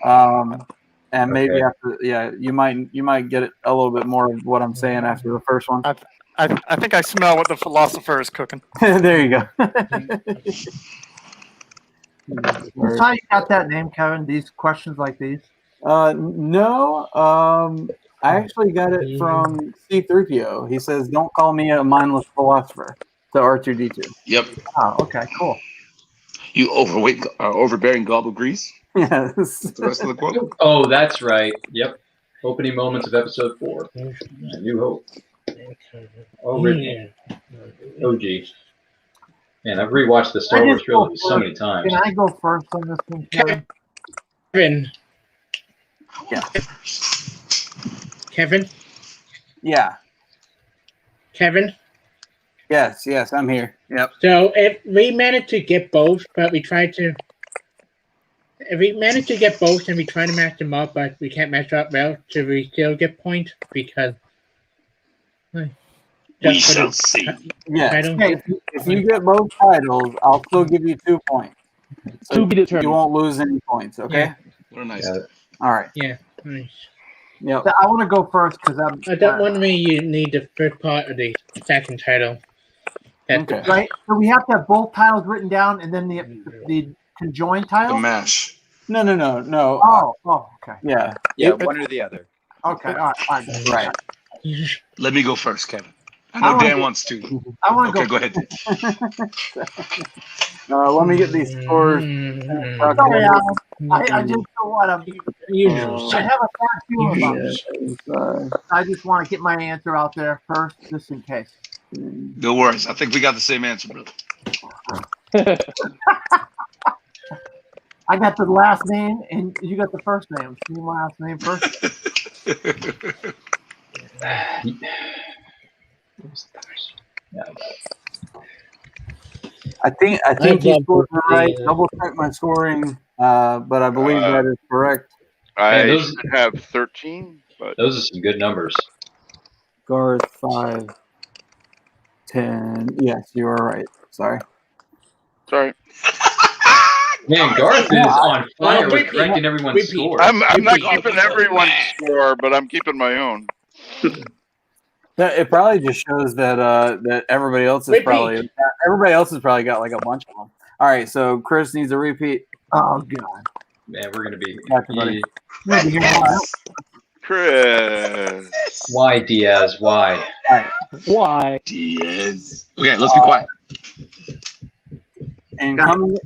And maybe after, you might get it a little bit more of what I'm saying after the first one. I think I smell what the philosopher is cooking. There you go. That's how you got that name, Kevin? These questions like these? No. I actually got it from C-3PO. He says, "Don't call me a mindless philosopher." To R2-D2. Yep. Oh, okay, cool. You overbearing gobble grease. Yes. That's the rest of the quote. Oh, that's right. Yep. Opening moments of episode 4. New Hope. Already. OG. Man, I've rewatched the Star Wars trilogy so many times. Can I go first on this one, Kevin? Yeah. Kevin? Yeah. Kevin? Yes, I'm here. Yep. So if we managed to get both, but we tried to... If we manage to get both and we try to match them up, but we can't match up well, should we still get points? Because... We shall see. Yeah. If you get both titles, I'll still give you 2 points. So To be determined. you won't lose any points, okay? Yeah. What a nice. All right. Yeah. Nice. Yep. I want to go first because I'm. I don't want me. You need the first part of the second title. Okay. Right. So we have to have both titles written down and then the conjoined title. The mash. No. Oh, okay. Yeah, one or the other. Okay. All right. Right. Let me go first, Kevin. I know Dan wants to. I want to go ahead. Let me get these scores. Sorry, Alan. I just don't want to. I have a bad feeling about this. I just want to get my answer out there first, just in case. No worries. I think we got the same answer, brother. I got the last name, and you got the first name. See my last name first. I think you scored right. Double check my scoring, but I believe that is correct. I should have 13, but those are some good numbers. Garth 5, 10. Yes, you are right. Sorry. Man, Garth is on fire with correcting everyone's score. I'm not keeping everyone's score, but I'm keeping my own. It probably just shows that that everybody else is probably got like a bunch of them. All right, so Chris needs a repeat. Oh God, man, we're gonna be Chris. Why Diaz? Why? Why Diaz? Okay, let's be quiet. And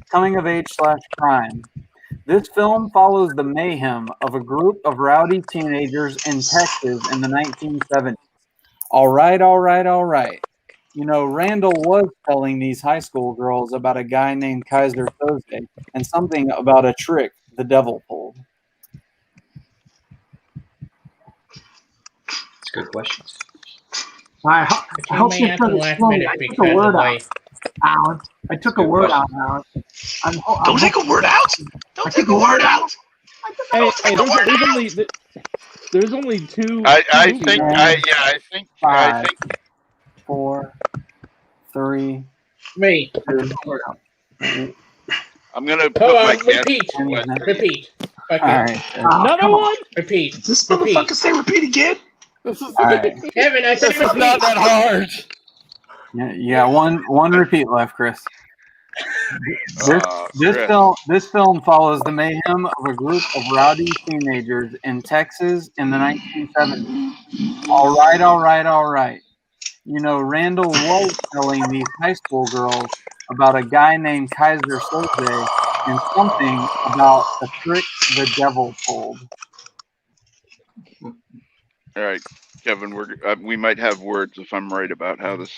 coming of age / crime. This film follows the mayhem of a group of rowdy teenagers in Texas in the 1970s. All right. You know, Randall was telling these high school girls about a guy named Kaiser Thursday and something about a trick the devil pulled. That's good questions. I hope you took a word out, Alan. I took a word out, Alan. Don't take a word out. Don't take a word out. There's only two. I think 5, 4, 3. Me. I'm gonna put my repeat. All right. Another one. Repeat. Does this motherfucker say repeat again? All right. Kevin, I said It's not that hard. Yeah, one repeat left, Chris. This film follows the mayhem of a group of rowdy teenagers in Texas in the 1970s. All right. You know, Randall was telling these high school girls about a guy named Kaiser Soze and something about a trick the devil pulled. All right, Kevin, we might have words if I'm right about how this.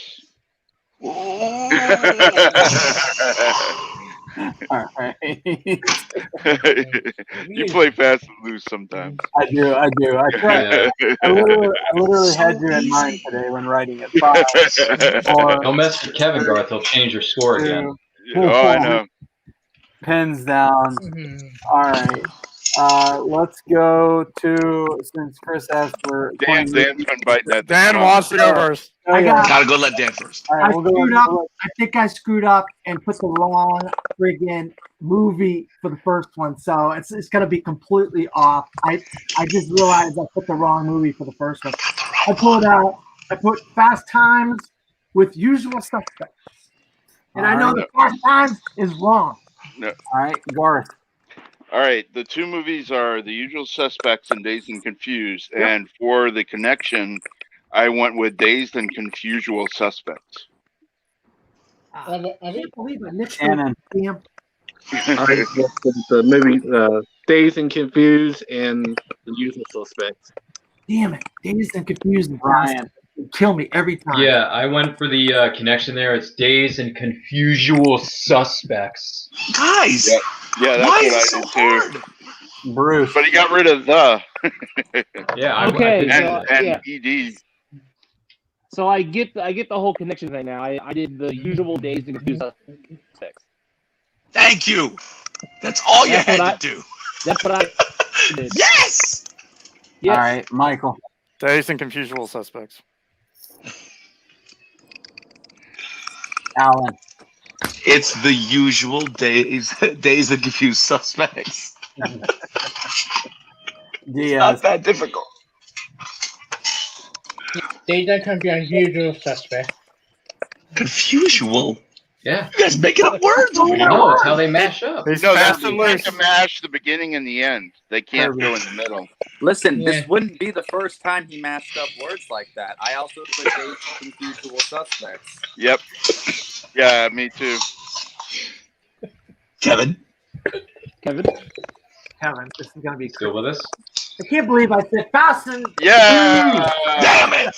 All right. You play fast and loose sometimes. I do. I tried. I literally had you in mind today when writing it. 5, 4. Don't mess with Kevin, Garth. He'll change your score again. Oh, I know. Pens down. All right. Let's go to, since Chris asked for Dan's been biting that. Dan wants to go first. Gotta go let Dan first. All right, I think I screwed up and put the wrong friggin' movie for the first one, so it's gonna be completely off. I just realized I put the wrong movie for the first one. I put Fast Times with Usual Suspects, and I know that Fast Times is wrong. No. All right, Garth. All right, the two movies are The Usual Suspects and Dazed and Confused, and for the connection, I went with Dazed and Confusual Suspects. I can't believe I mixed Shannon. Damn. The movie Dazed and Confused and The Usual Suspects. Damn it. Dazed and Confused. Brian. Kill me every time. Yeah, I went for the connection there. It's Dazed and Confusual Suspects. Guys, yeah, that's why what is I it so did hard? too. Bruce. But he got rid of the. Yeah. Okay. And ED. So I get the whole connection thing now. I did the usual Dazed and Confused Suspects. Thank you. That's all you had to do. That's what I did. Yes. All right, Michael. Dazed and Confusual Suspects. Alan. It's The Usual Dazed and Confused Suspects. It's not that difficult. Dazed and Confused Usual Suspects. Confusual? Yeah. You guys making up words over here. No, it's how they mash up. He's No, fast they and have loose. to mash the beginning and the end. They can't Kirby. go in the middle. Listen, Yeah. this wouldn't be the first time he mashed up words like that. I also put Dazed and Confusable Suspects. Yep. Yeah, me too. Kevin. Kevin, this is gonna be. Still with us? I can't believe I said fasten. Yeah. Damn it!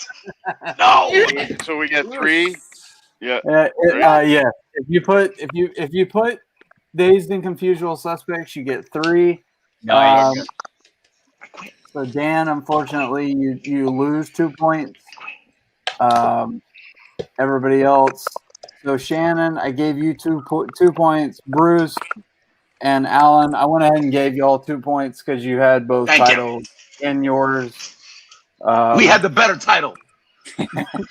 No. So we get 3. Yeah. Yeah. If you put Dazed and Confusable Suspects, you get 3. Nice. So Dan, unfortunately, you lose 2 points. Everybody else. So Shannon, I gave you 2 points. Bruce and Alan, I went ahead and gave you all 2 points because you had both titles in yours. We had the better title.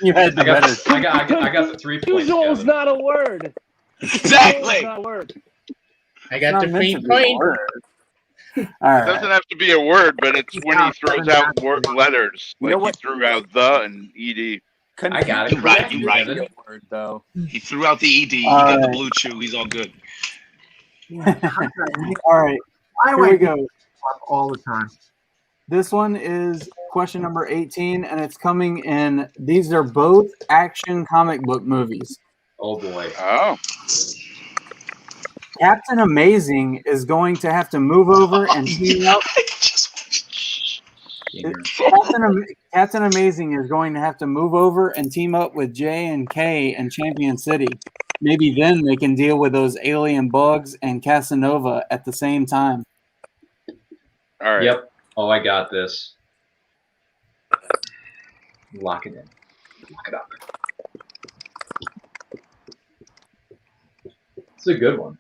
You had the better. I got the 3 points. Usual's Kevin. not a word. Exactly. Not a word. I got the It's not meant 3 to be a points. word. All It right. doesn't have to be a word, but it's when he throws out letters. You know Like he threw out the and ed. I got it. You're right. You're right. Confusable word, though. He threw out the ED. He All got the right. blue chew. He's all good. All right. Why do Here I we do go. this all the time? This one is question number 18, and it's coming in. These are both action comic book movies. Oh boy. Oh. Captain Amazing is going to have to move over and team up. Captain Amazing is going to have to move over and team up with J and K in Champion City. Maybe then they can deal with those alien bugs and Casanova at the same time. All right. Yep. Oh, I got this. Lock it in. Lock it up. It's a good one.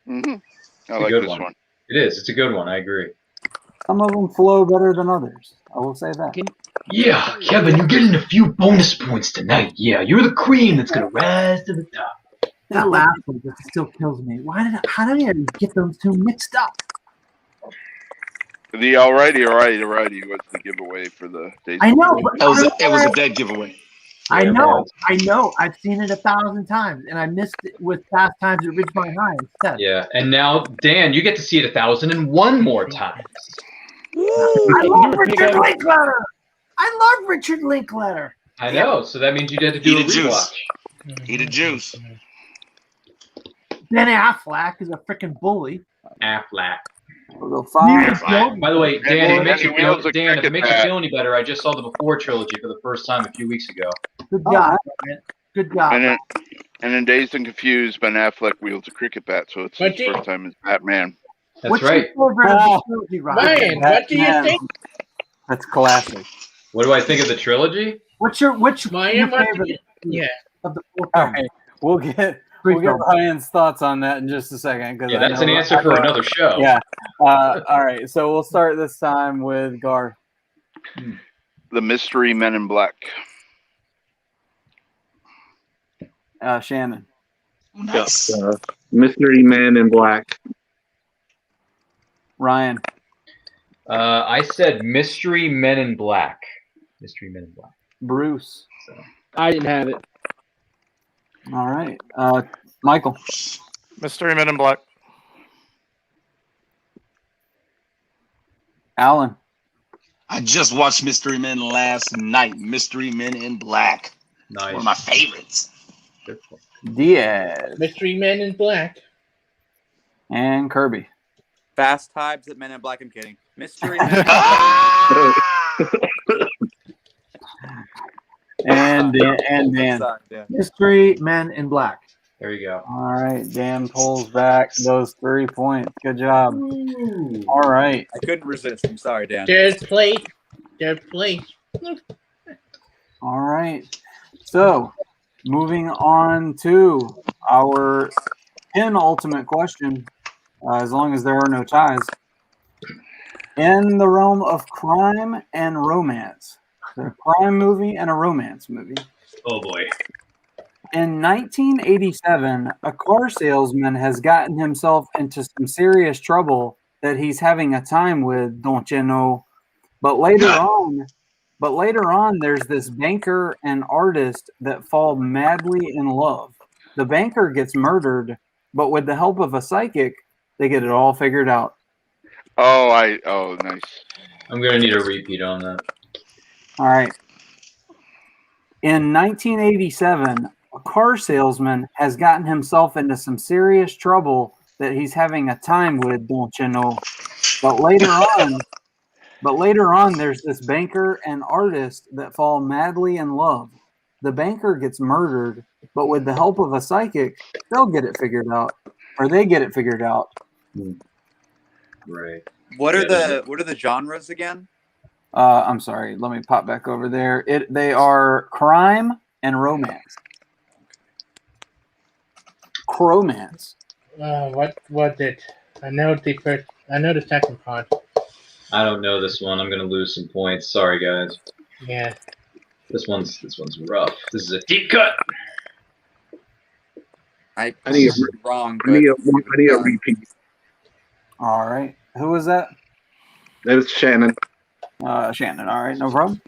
Mm-hmm. I a like good this one. one. It is. It's a good one. I agree. Some of them flow better than others. I will say that. Yeah, Kevin, you're getting a few bonus points tonight. Yeah, you're the cream that's gonna rise to the top. That last one just still kills me. How did I get those two mixed up? The alrighty was the giveaway for the days. I know, but It was a dead giveaway. I Yeah, it know, was. I know. I've seen it 1,000 times, and I missed it with Fast Times at Ridgemont High instead. Yeah, and now Dan, you get to see it 1,001 more times. I love Richard Linklater. I love Richard Linklater. I know. So that means you had to do Eat a a juice. rewatch. Eat a juice. Ben Affleck is a freaking bully. Affleck. We'll go 5. By the way, Dan, if it makes you feel, Wheels a Dan, if it cricket makes you bat. feel any better, I just saw the Before trilogy for the first time a few weeks ago. Good job, man. Good job. And in Dazed and Confused, Ben Affleck wields a cricket bat, so it's But his you- first time as Batman. That's What's right. your favorite of the trilogy, Ryan? Ryan, what do you Batman. think? That's classic. What do I think of the trilogy? What's your Ryan, what do favorite you- yeah. of the four All films? right. We'll get Ryan's thoughts on that in just a second. Yeah, that's an answer for another show. Yeah. All right. So we'll start this time with Gar. The Mystery Men in Black. Shannon. Nice. Mystery Man in Black. Ryan. I said Mystery Men in Black. Mystery Men in Black. Bruce. I didn't have it. All right. Michael. Mystery Men in Black. Alan. I just watched Mystery Men last night. Mystery Men in Black. Nice. One of my favorites. Diaz. Mystery Man in Black. And Kirby. Fast Times at Men in Black. I'm kidding. Mystery. And Dan. Sorry, Dan. Mystery Men in Black. There you go. All right. Dan pulls back those 3 points. Good job. All right. I couldn't resist. I'm sorry, Dan. Third place. Third place. All right. So, moving on to our penultimate question, as long as there are no ties. In the realm of crime and romance, a crime movie and a romance movie. Oh boy. In 1987, a car salesman has gotten himself into some serious trouble that he's having a time with, don't you know? But later on, there's this banker and artist that fall madly in love. The banker gets murdered, but with the help of a psychic, they get it all figured out. Oh, nice. I'm gonna need a repeat on that. All right. In 1987, a car salesman has gotten himself into some serious trouble that he's having a time with, don't you know? But later on, there's this banker and artist that fall madly in love. The banker gets murdered, but with the help of a psychic, they'll get it figured out, or they get it figured out. Right. What are the genres again? I'm sorry. Let me pop back over there. They are crime and romance. Cromance. What was it? I know the first. I know the second part. I don't know this one. I'm gonna lose some points. Sorry, guys. Yeah. This one's rough. This is a deep cut. I need a- wrong. I need a repeat. All right. Who was that? That was Shannon. Shannon. All right. No problem.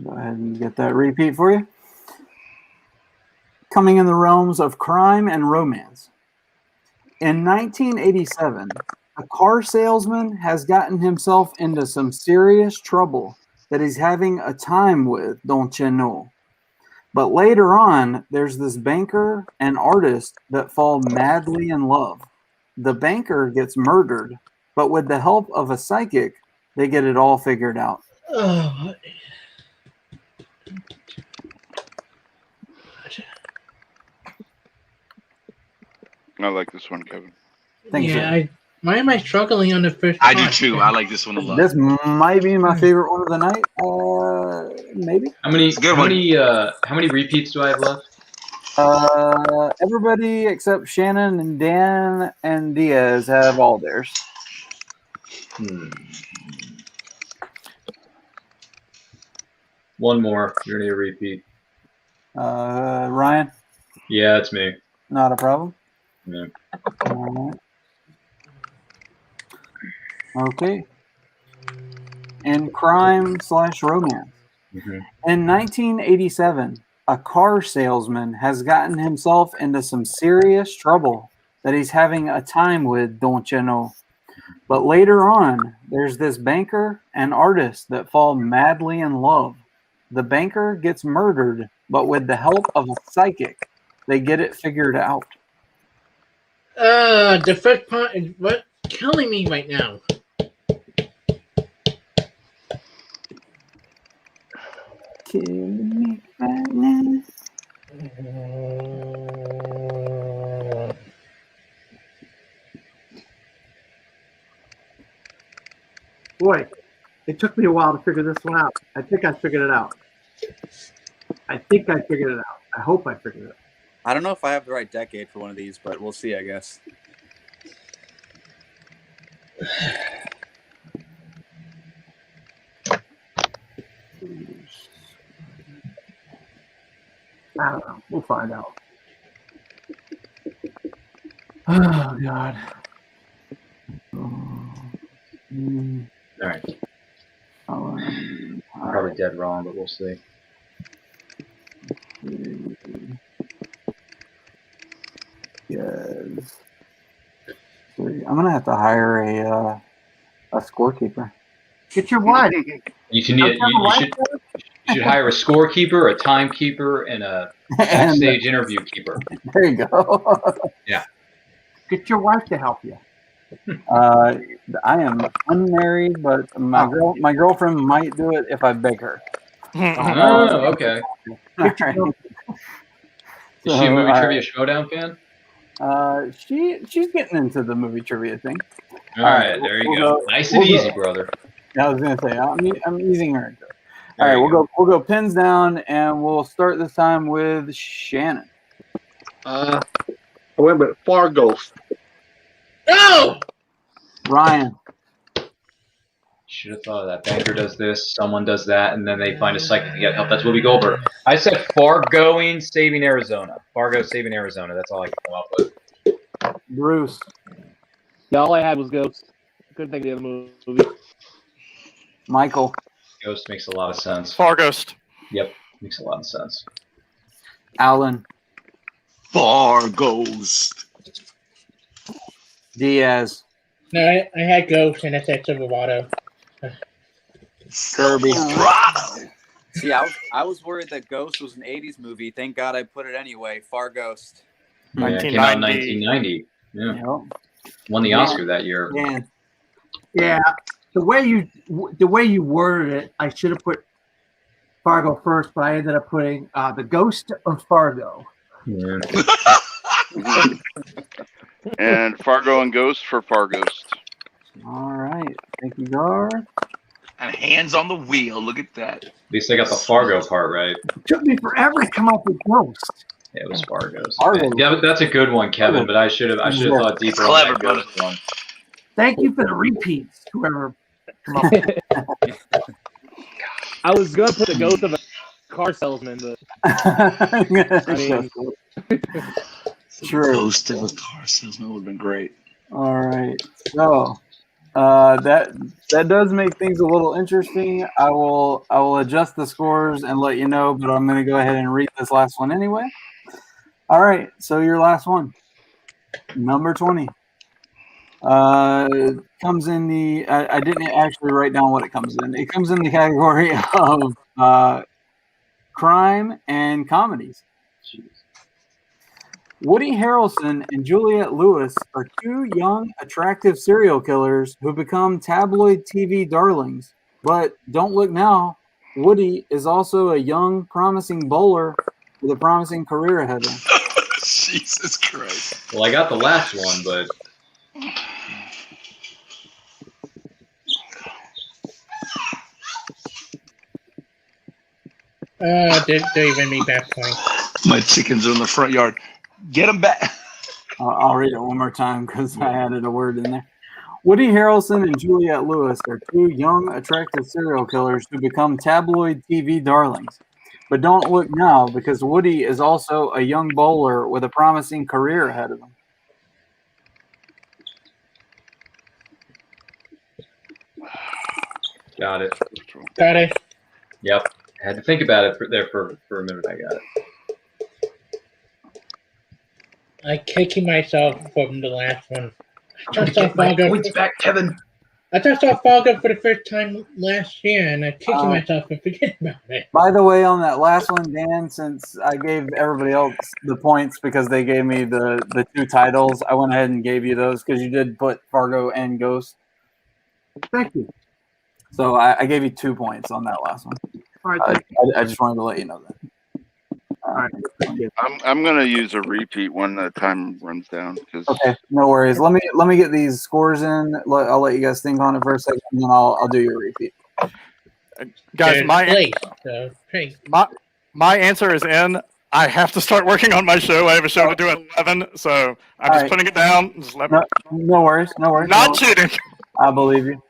Go ahead and get that repeat for you. Coming in the realms of crime and romance. In 1987, a car salesman has gotten himself into some serious trouble that he's having a time with, don't you know? But later on, there's this banker and artist that fall madly in love. The banker gets murdered, but with the help of a psychic, they get it all figured out. Oh. I like this one, Kevin. Thanks, Yeah. Why am I struggling on the first I part? do too. I like this one a lot. This might be my favorite one of the night. Maybe. How many repeats do I have left? Everybody except Shannon and Dan and Diaz have all theirs. One more. You're gonna need a repeat. Ryan? Yeah, it's me. Not a problem. Yeah. Okay. In crime/romance. In 1987, a car salesman has gotten himself into some serious trouble that he's having a time with, don't you know? But later on, there's this banker and artist that fall madly in love. The banker gets murdered, but with the help of a psychic, they get it figured out. The first part is what's killing me right now. Killing me right now. Boy, it took me a while to figure this one out. I think I figured it out. I hope I figured it out. I don't know if I have the right decade for one of these, but we'll see, I guess. I don't know. We'll find out. Oh, God. All right. I'm probably dead wrong, but we'll see. Yes. I'm gonna have to hire a scorekeeper. Get your wife. You should hire a scorekeeper, a timekeeper, and a backstage interview keeper. There you go. Yeah. Get your wife to help you. I am unmarried, but my girlfriend might do it if I beg her. Oh, okay. All right. Is she a movie trivia showdown fan? She's getting into the movie trivia thing. All right, there you go. Nice and easy, brother. I was gonna say I'm easing her into it. All right, we'll go pins down, and we'll start this time with Shannon. I went with Farghost. No! Ryan. Should have thought of that. Banker does this, someone does that, and then they find a psychic to get help. That's Whoopi Goldberg. I said Fargo saving Arizona. Fargo saving Arizona. That's all I can come up with. Bruce. Yeah, all I had was Ghost. Couldn't think of the other movie. Michael. Ghost makes a lot of sense. Farghost. Yep, makes a lot of sense. Alan. Farghost. Diaz. No, I had Ghost and I said Silverado. Kirby. See, I was worried that Ghost was an 80s movie. Thank God I put it anyway. Farghost. Yeah, it came out in 1990. Yeah. Yep. Won the Oscar that year. Yeah. The way you worded it, I should have put Fargo first, but I ended up putting the Ghost of Fargo. Yeah. And Fargo and Ghost for Farghost. All right. Thank you, Gar. And hands on the wheel. Look at that. At least I got the Fargo part right. It took me forever to come up with Ghost. Yeah, it was Fargo's. Fargo. Yeah, that's a good one, Kevin. But I should have thought deeper on that Ghost one. Thank you for the repeats, whoever come up with it. I was gonna put the Ghost of a car salesman, but I mean, True. Ghost of a car salesman would have been great. All right. So that does make things a little interesting. I will adjust the scores and let you know, but I'm going to go ahead and read this last one anyway. All right. So your last one, number 20. Comes in the. I didn't actually write down what it comes in. It comes in the category of crime and comedies. Jeez. Woody Harrelson and Juliette Lewis are two young, attractive serial killers who become tabloid TV darlings. But don't look now, Woody is also a young, promising bowler with a promising career ahead of him. Jesus Christ. Well, I got the last one, but Don't even make that point. My chickens are in the front yard. Get them back. I'll read it one more time because I added a word in there. Woody Harrelson and Juliette Lewis are two young, attractive serial killers who become tabloid TV darlings. But don't look now because Woody is also a young bowler with a promising career ahead of him. got it. Got it. Yep. I had to think about it for a minute. I got it. I'm kicking myself from the last one. I just saw Get my Fargo. points back, Kevin. I just saw Fargo for the first time last year, and I'm kicking myself for forgetting about it. By the way, on that last one, Dan, since I gave everybody else the points because they gave me the two titles, I went ahead and gave you those because you did put Fargo and Ghost. Thank you. So I gave you 2 points on that last one. All right. I just wanted to let you know that. All right. I'm gonna use a repeat when the time runs down. Okay, no worries. Let me get these scores in. I'll let you guys think on it for a second, and then I'll do your repeat. Guys, my answer is in. I have to start working on my show. I have a show to do at 11, so I'm just putting it down. Just let me... No worries. Not cheating. I believe you.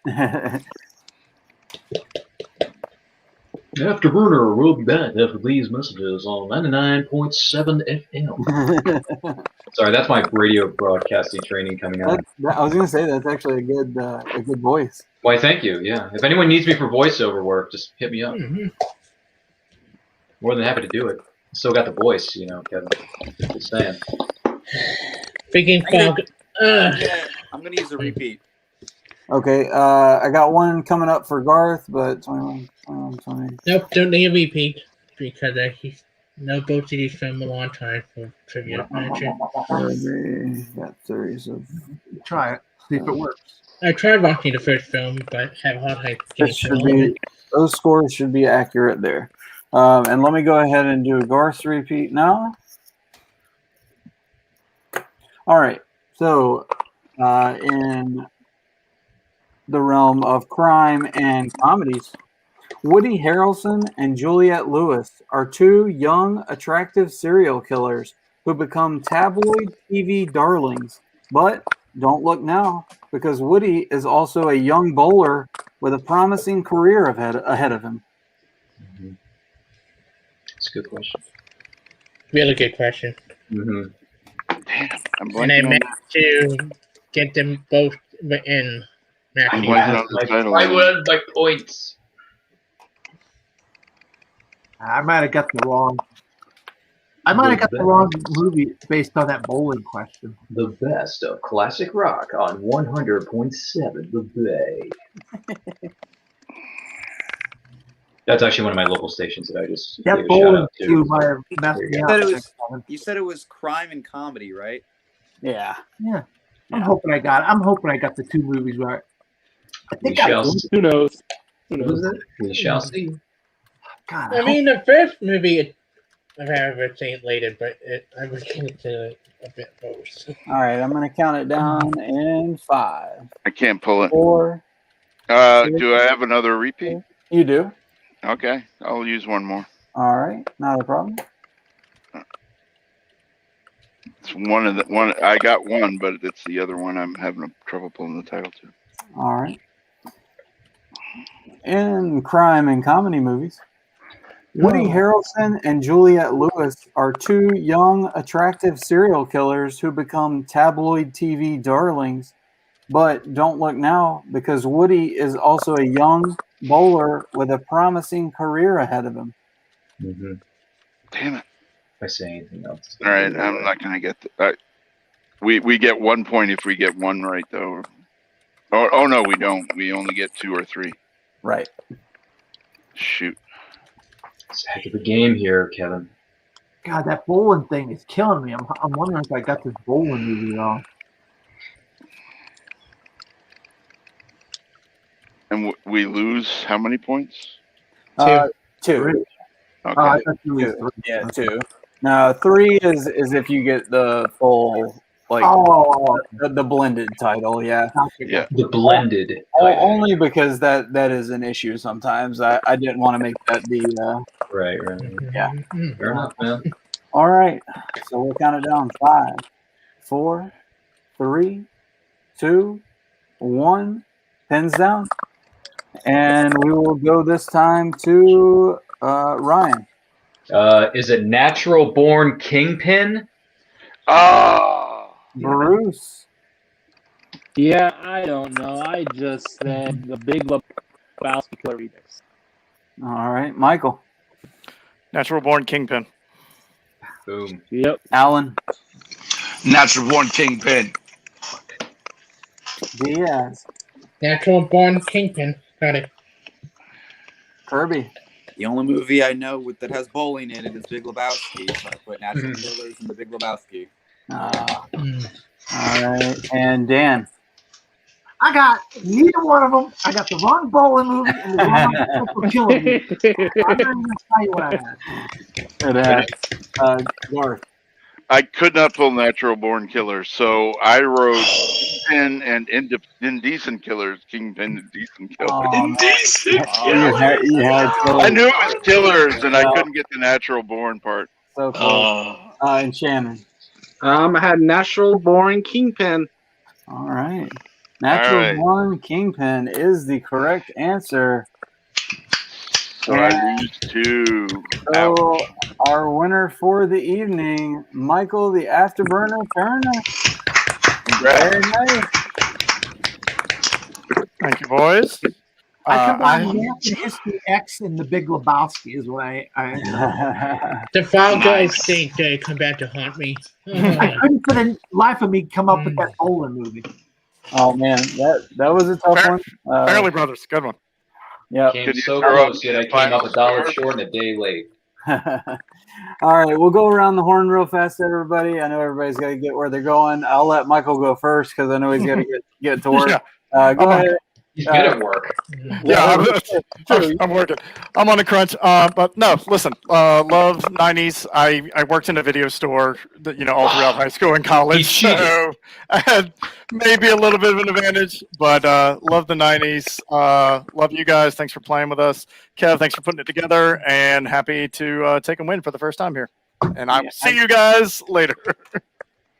Afterburner will be back after these messages on 99.7 FM. Sorry, that's my radio broadcasting training coming up. I was going to say that's actually a good voice. Why, thank you. Yeah, if anyone needs me for voiceover work, just hit me up. Mm-hmm. More than happy to do it. Still got the voice, Kevin. Just saying. Freaking Fargo. I'm gonna use a repeat. Okay, I got one coming up for Garth, but 21, 20. Nope, don't need a repeat because he's no go to these film a long time for trivia. Got 30, so try it. See if it works. I tried watching the first film, but have a hard time getting those scores should be accurate there. And let me go ahead and do Garth's repeat now. All right, so in the realm of crime and comedies, Woody Harrelson and Juliette Lewis are two young, attractive serial killers who become tabloid TV darlings. But don't look now, because Woody is also a young bowler with a promising career ahead of him. Mm-hmm. That's a good question. Really good question. Mm-hmm. Damn, and I meant to get them both in. I won by points. I might have got the wrong. I might have got the wrong movie based on that bowling question. The best of classic rock on 100.7 The Bay. That's actually one of my local stations that I just That gave a shout bowling out to. cue might have messed There me you up. go. You said it was crime and comedy, right? Yeah. Yeah. I'm hoping I got the two movies right. I We think I shall did. see. Who knows? We shall see. God, I mean, the first movie I've ever seen later, but I would give it to a bit worse. All right, I'm going to count it down in 5, I can't pull it. 4. Do I have another repeat? You do. Okay, I'll use one more. All right, not a problem. It's one of the one. I got one, but it's the other one I'm having trouble pulling the title to. All right. In crime and comedy movies, Woody Harrelson and Juliette Lewis are two young, attractive serial killers who become tabloid TV darlings, but don't look now because Woody is also a young bowler with a promising career ahead of him. Mm-hmm. Damn it! If I say anything else. All right, I'm not gonna get. We get 1 point if we get one right though. Oh no, we don't. We only get 2 or 3. Right. Shoot. It's a heck of a game here, Kevin. God, that bowling thing is killing me. I'm wondering if I got this bowling movie wrong. And we lose how many points? 2. Okay. I thought you was 3. Yeah, 2. Now 3 is if you get the full the blended title. Yeah. Yeah. The blended. Only because that is an issue sometimes. I didn't want to make that the Right. Yeah. Fair enough, man. All right. So we'll count it down. 5, 4, 3, 2, 1. Pins down. And we will go this time to Ryan. Is it Natural Born Kingpin? Bruce. Yeah, I don't know. I just said the Big Lebowski Killer remix. All right, Michael. Natural Born Kingpin. Boom. Yep. Alan. Natural Born Kingpin. Diaz. Natural Born Kingpin. Got it. Kirby. The only movie I know that has bowling in it is Big Lebowski, so I put Natural Killers in the Big Lebowski. All right, and Dan. I got neither one of them. I got the wrong bowling movie and the wrong Natural Killer movie. I'm not even going to tell you what I had. Garth. I could not pull Natural Born Killers, so I wrote Kingpin and Indecent Killers. Kingpin and Decent Killers. Indecent I knew it was Killers, and I couldn't get the Natural Born part. So close. And Shannon. I had Natural Born Kingpin. All right. Natural Born Kingpin is the correct answer. So I lose 2. So our winner for the evening, Michael the Afterburner Turner. Very nice. Thank you, boys. I combined American History X and the Big Lebowski is what I The Fall Guys thing come back to haunt me. I couldn't for the life of me come up with that bowling movie. Oh man, that was a tough one. Fairly Brothers, good one. Yeah. Came so close, yet I came up $1 short and a day late. All right, we'll go around the horn real fast, everybody. I know everybody's got to get where they're going. I'll let Michael go first because I know he's got to get to work. Go ahead. He's good at work. Yeah, I'm working. I'm on a crunch. But no, listen. Love '90s. I worked in a video store, all throughout high school and college. So I had maybe a little bit of an advantage, but love the '90s. Love you guys. Thanks for playing with us, Kev. Thanks for putting it together, and happy to take a win for the first time here. And I will see you guys later.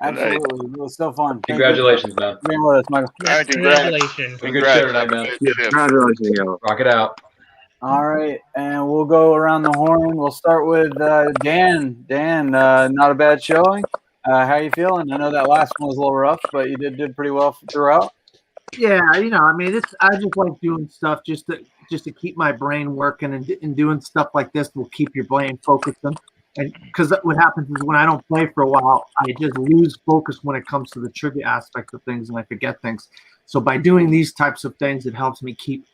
Absolutely. It was so fun. Congratulations, man. Being with us, Michael. Congratulations. Good show tonight, man. Congratulations, yo. Rock it out. All right, and we'll go around the horn. We'll start with Dan. Dan, not a bad showing. How you feeling? I know that last one was a little rough, but you did pretty well throughout. Yeah, I just like doing stuff just to keep my brain working, and doing stuff like this will keep your brain focused. And because what happens is when I don't play for a while, I just lose focus when it comes to the trivia aspect of things, and I forget things. So by doing these types of things, it helps me keep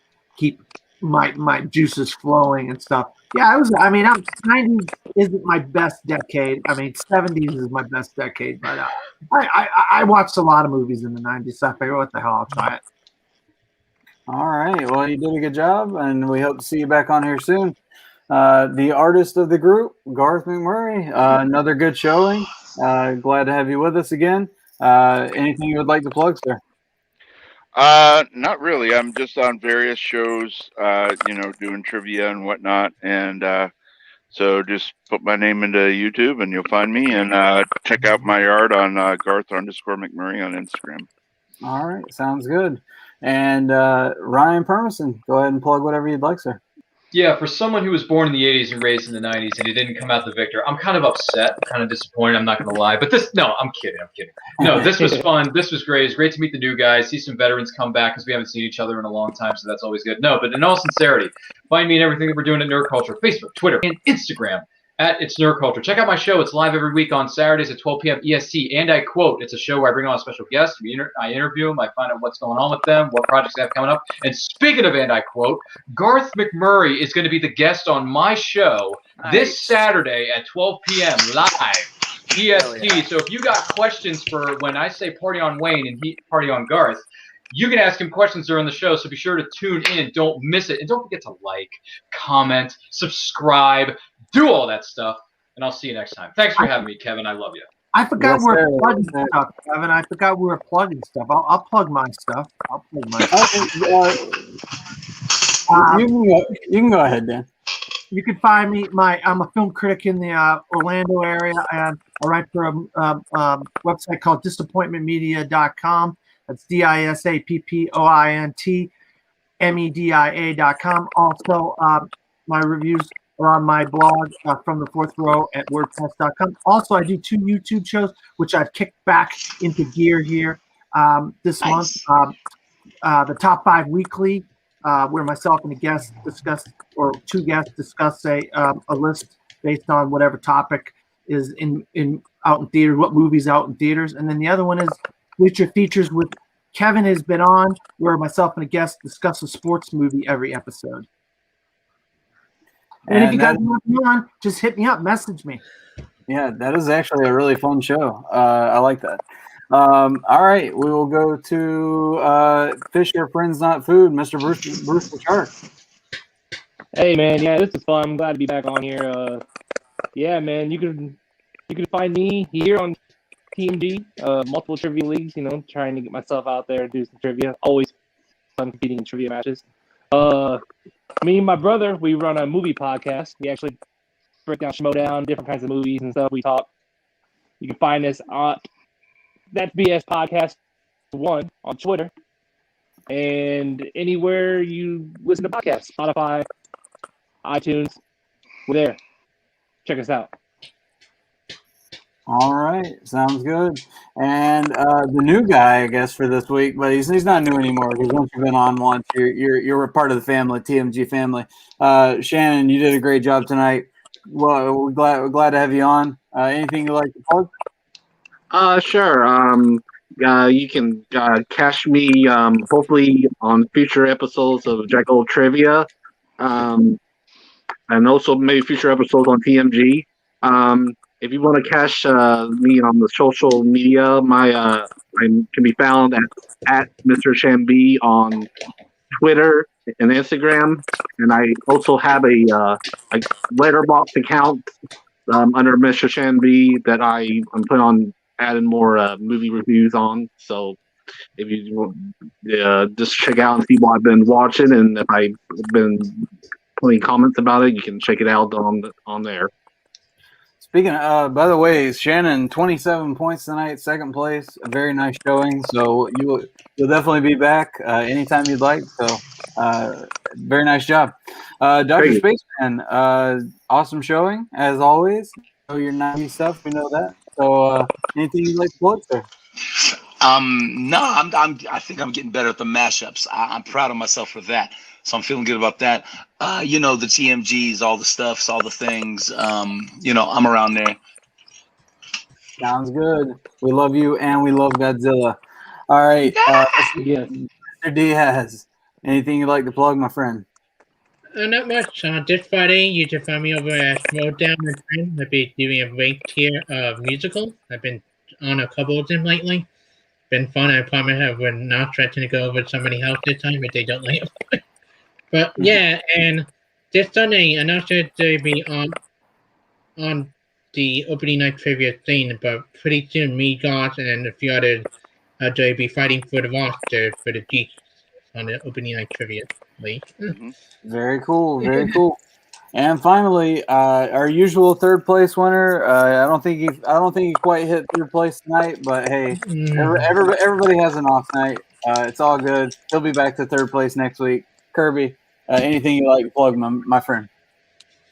my juices flowing and stuff. Yeah, I mean, 90s isn't my best decade. I mean, 70s is my best decade. But I watched a lot of movies in the 90s, so I figured, what the hell, I'll try it. All right. Well, you did a good job, and we hope to see you back on here soon. The artist of the group, Garth McMurray. Another good showing. Glad to have you with us again. Anything you would like to plug, sir? Not really. I'm just on various shows, doing trivia and whatnot. And so just put my name into YouTube and you'll find me. And check out my art on Garth_McMurray on Instagram. All right. Sounds good. And Ryan Permison, go ahead and plug whatever you'd like, sir. Yeah, for someone who was born in the 80s and raised in the 90s and he didn't come out the victor, I'm kind of upset. I'm kind of disappointed. I'm not going to lie. But I'm kidding. No, this was fun. This was great. It's great to meet the new guys, see some veterans come back because we haven't seen each other in a long time, so that's always good. No, but in all sincerity, find me in everything that we're doing at Nerd Culture, Facebook, Twitter, and Instagram. At It's Nerd Culture. Check out my show. It's live every week on Saturdays at 12 p.m. EST. And I quote, it's a show where I bring on a special guest. I interview them. I find out what's going on with them, what projects they have coming up. And speaking of and I quote, Garth McMurray is going to be the guest on my show this Saturday at 12 p.m. live EST. So if you got questions for when I say Party on Wayne and Party on Garth, you can ask him questions during the show, so be sure to tune in. Don't miss it. And don't forget to like, comment, subscribe, do all that stuff. And I'll see you next time. Thanks for having me, Kevin. I love you. I forgot we're plugging stuff, Kevin. I forgot we were plugging stuff. I'll plug my stuff. You can go ahead, Dan. You can find me. I'm a film critic in the Orlando area, and I write for a website called disappointmentmedia.com. That's disappointmentmedia.com. Also, my reviews are on my blog from the fourth row at wordpress.com. Also, I do 2 YouTube shows, which I've kicked back into gear here this month. The Top 5 Weekly, where myself and a guest discuss, or 2 guests discuss a list based on whatever topic is out in theaters, what movies out in theaters. And then the other one is Future Features with Kevin has been on, where myself and a guest discuss a sports movie every episode. And if you guys want me on, just hit me up, message me. Yeah, that is actually a really fun show. I like that. All right, we will go to Fisher Friends Not Food, Mr. Bruce the Shark. Hey man, yeah, this is fun. I'm glad to be back on here. Yeah, man, you can find me here on TMG, multiple trivia leagues. Trying to get myself out there and do some trivia. Always fun competing in trivia matches. Me and my brother, we run a movie podcast. We actually break down Schmodown, different kinds of movies and stuff. We talk. You can find us on That's BS Podcast 1 on Twitter and anywhere you listen to podcasts, Spotify, iTunes. We're there. Check us out. All right, sounds good. And the new guy, I guess, for this week, but he's not new anymore because once you've been on once, you're a part of the family, TMG family. Shannon, you did a great job tonight. Well, we're glad to have you on. Anything you'd like to plug? Sure. You can catch me hopefully on future episodes of Jekyll Trivia, and also maybe future episodes on TMG. If you want to catch me on the social media, I can be found at Mr. Shambi on Twitter and Instagram, and I also have a Letterboxd account under Mr. Shambi that I'm putting on adding more movie reviews on. So if you want, just check out and see what I've been watching, and if I've been putting comments about it, you can check it out on there. Speaking of, by the way, Shannon, 27 points tonight, second place, a very nice showing. So you'll definitely be back anytime you'd like. So very nice job. Dr. Spaceman, awesome showing, as always. You know your 90s stuff, we know that. So anything you'd like to plug, sir? No, I think I'm getting better at the mashups. I'm proud of myself for that. So I'm feeling good about that. You know, the TMGs, all the stuffs, all the things. You know, I'm around there. Sounds good. We love you and we love Godzilla. All right, Yes. Mr. Diaz, anything you'd like to plug, my friend? Not much. This Friday, you can find me over at Slowdown and Trend. I'll be doing a ranked tier musical. I've been on a couple of them lately. Been fun. I promise I would not try to go over somebody else this time if they don't like it. But yeah, and this Sunday, I'm not sure if they'll be on the opening night trivia thing, but pretty soon me, Goss, and a few others, they'll be fighting for the roster for the Geeks on the opening night trivia league. Very cool. Very cool. And finally, our usual third place winner. I don't think he quite hit third place tonight, but hey, everybody has an off night. It's all good. He'll be back to third place next week. Kirby, anything you like to plug, my friend?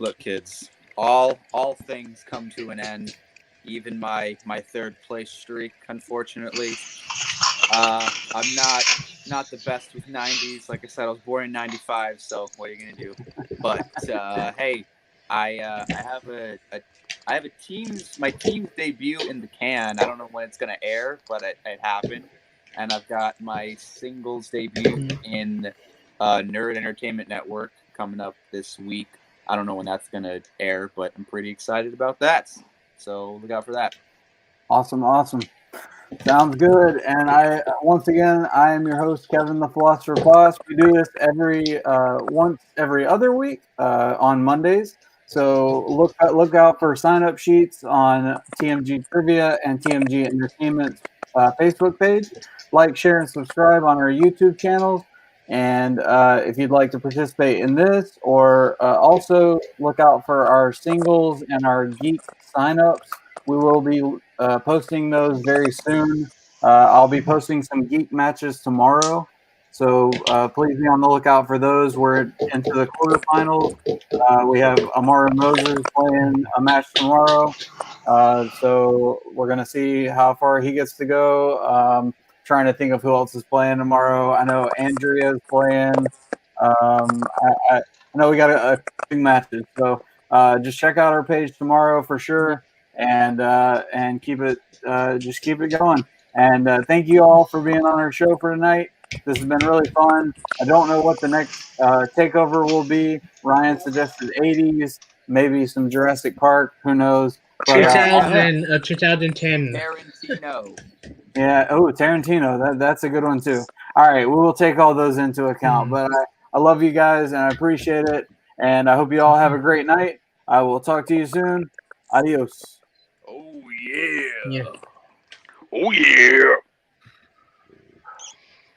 Look, kids, all things come to an end. Even my third place streak, unfortunately. I'm not the best with 90s. Like I said, I was born in 95, so what are you gonna do? But hey, I have a my team's debut in the can. I don't know when it's gonna air, but it happened, and I've got my singles debut in Nerd Entertainment Network coming up this week. I don't know when that's gonna air, but I'm pretty excited about that. So look out for that. Awesome. Sounds good. And I am your host, Kevin the Philosopher Boss. We do this once every other week on Mondays. So look out for sign up sheets on TMG Trivia and TMG Entertainment's Facebook page. Like, share, and subscribe on our YouTube channels. And if you'd like to participate in this, or also look out for our singles and our geek signups. We will be posting those very soon. I'll be posting some geek matches tomorrow, so please be on the lookout for those. We're into the quarterfinals. We have Amara Moses playing a match tomorrow, so we're gonna see how far he gets to go. Trying to think of who else is playing tomorrow. I know Andrea's playing. I know we got a few matches, so just check out our page tomorrow for sure, and keep it just keep it going. And thank you all for being on our show for tonight. This has been really fun. I don't know what the next takeover will be. Ryan suggested 80s, maybe some Jurassic Park. Who knows? But, 2010. Tarantino. Yeah. Oh, Tarantino. That's a good one too. All right, we will take all those into account. But I love you guys and I appreciate it. And I hope you all have a great night. I will talk to you soon. Adios. Oh yeah. Yeah. Oh yeah.